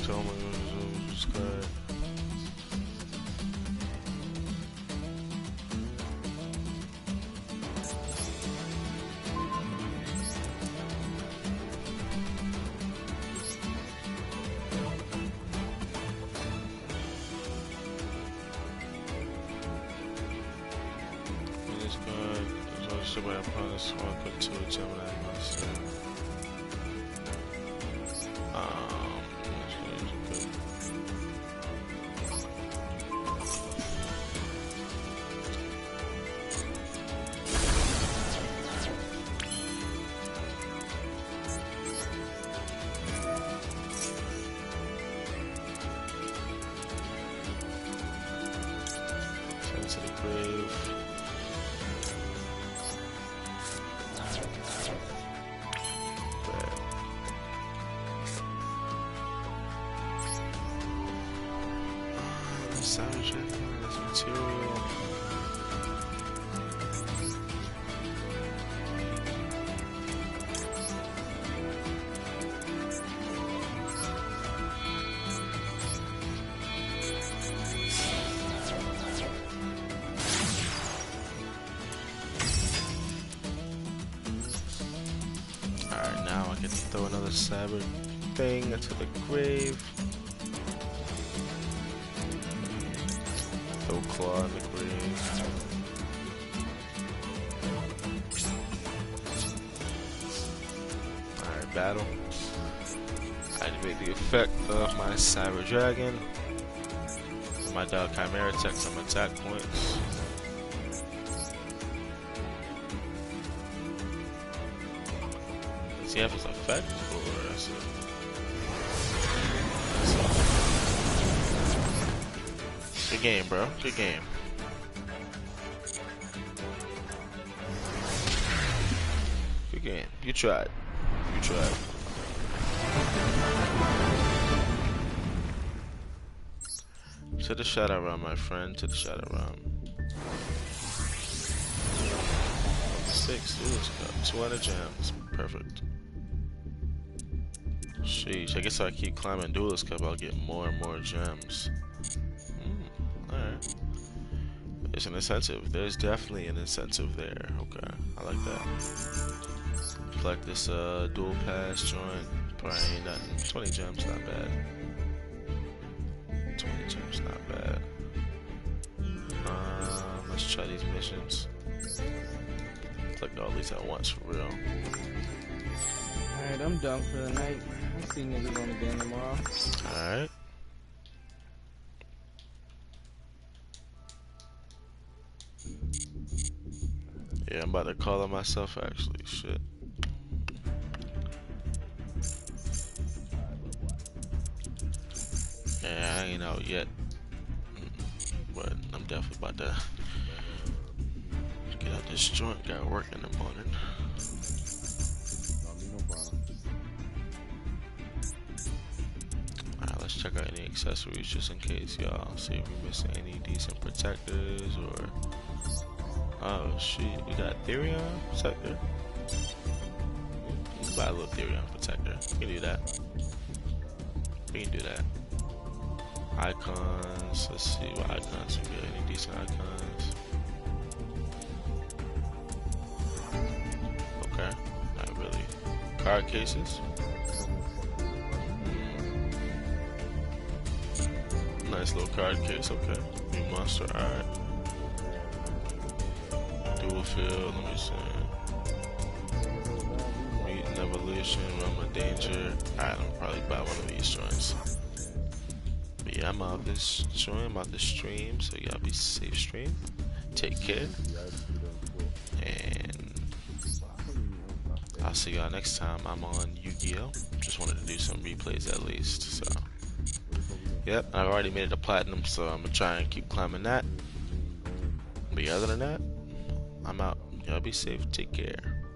Tell me who's good. My opponent's one put 2 Gemini monster. Send to the grave. Savage this material. Alright, now I get to throw another cyber thing into the grave. Claw in the grave. Alright, battle. Activate the effect of my Cyber Dragon. My dog Chimera takes some attack points. Does he have his effect? Or that's it? Good game, bro. Good game. Good game. You tried. To the shadow realm, my friend. To the shadow realm. 6 Duelist Cup. 200 gems. Perfect. Sheesh. I guess if I keep climbing Duelist Cup, I'll get more and more gems. Alright. There's an incentive. There's definitely an incentive there. Okay. I like that. Collect this dual pass joint. Probably ain't nothing. 20 gems, not bad. 20 gems, not bad. Let's try these missions. Collect all these at once for real. Alright, I'm done for the night. I'll see niggas on the game tomorrow. Alright. Yeah, I'm about to call it myself actually. Shit. Yeah, I ain't out yet. But I'm definitely about to Get out this joint. Got work in the morning. Alright, let's check out any accessories just in case, y'all. See if we're missing any decent protectors or. Oh shit, we got Therion protector. Let's buy a little Therion protector. We can do that. We can do that. Icons. Let's see what icons we got. Any decent icons? Okay, not really. Card cases. Nice little card case. Okay. New monster. Alright. Duel field. Let me see. Mutant evolution. Realm of danger. Alright, I'm probably buy one of these joints. But yeah, I'm out this joint. I'm out the stream. So y'all be safe, stream. Take care. And I'll see y'all next time. I'm on Yu-Gi-Oh! Just wanted to do some replays at least. So yep, I've already made it to platinum, so I'm gonna try and keep climbing that. But yeah, other than that, I'm out. Y'all be safe. Take care.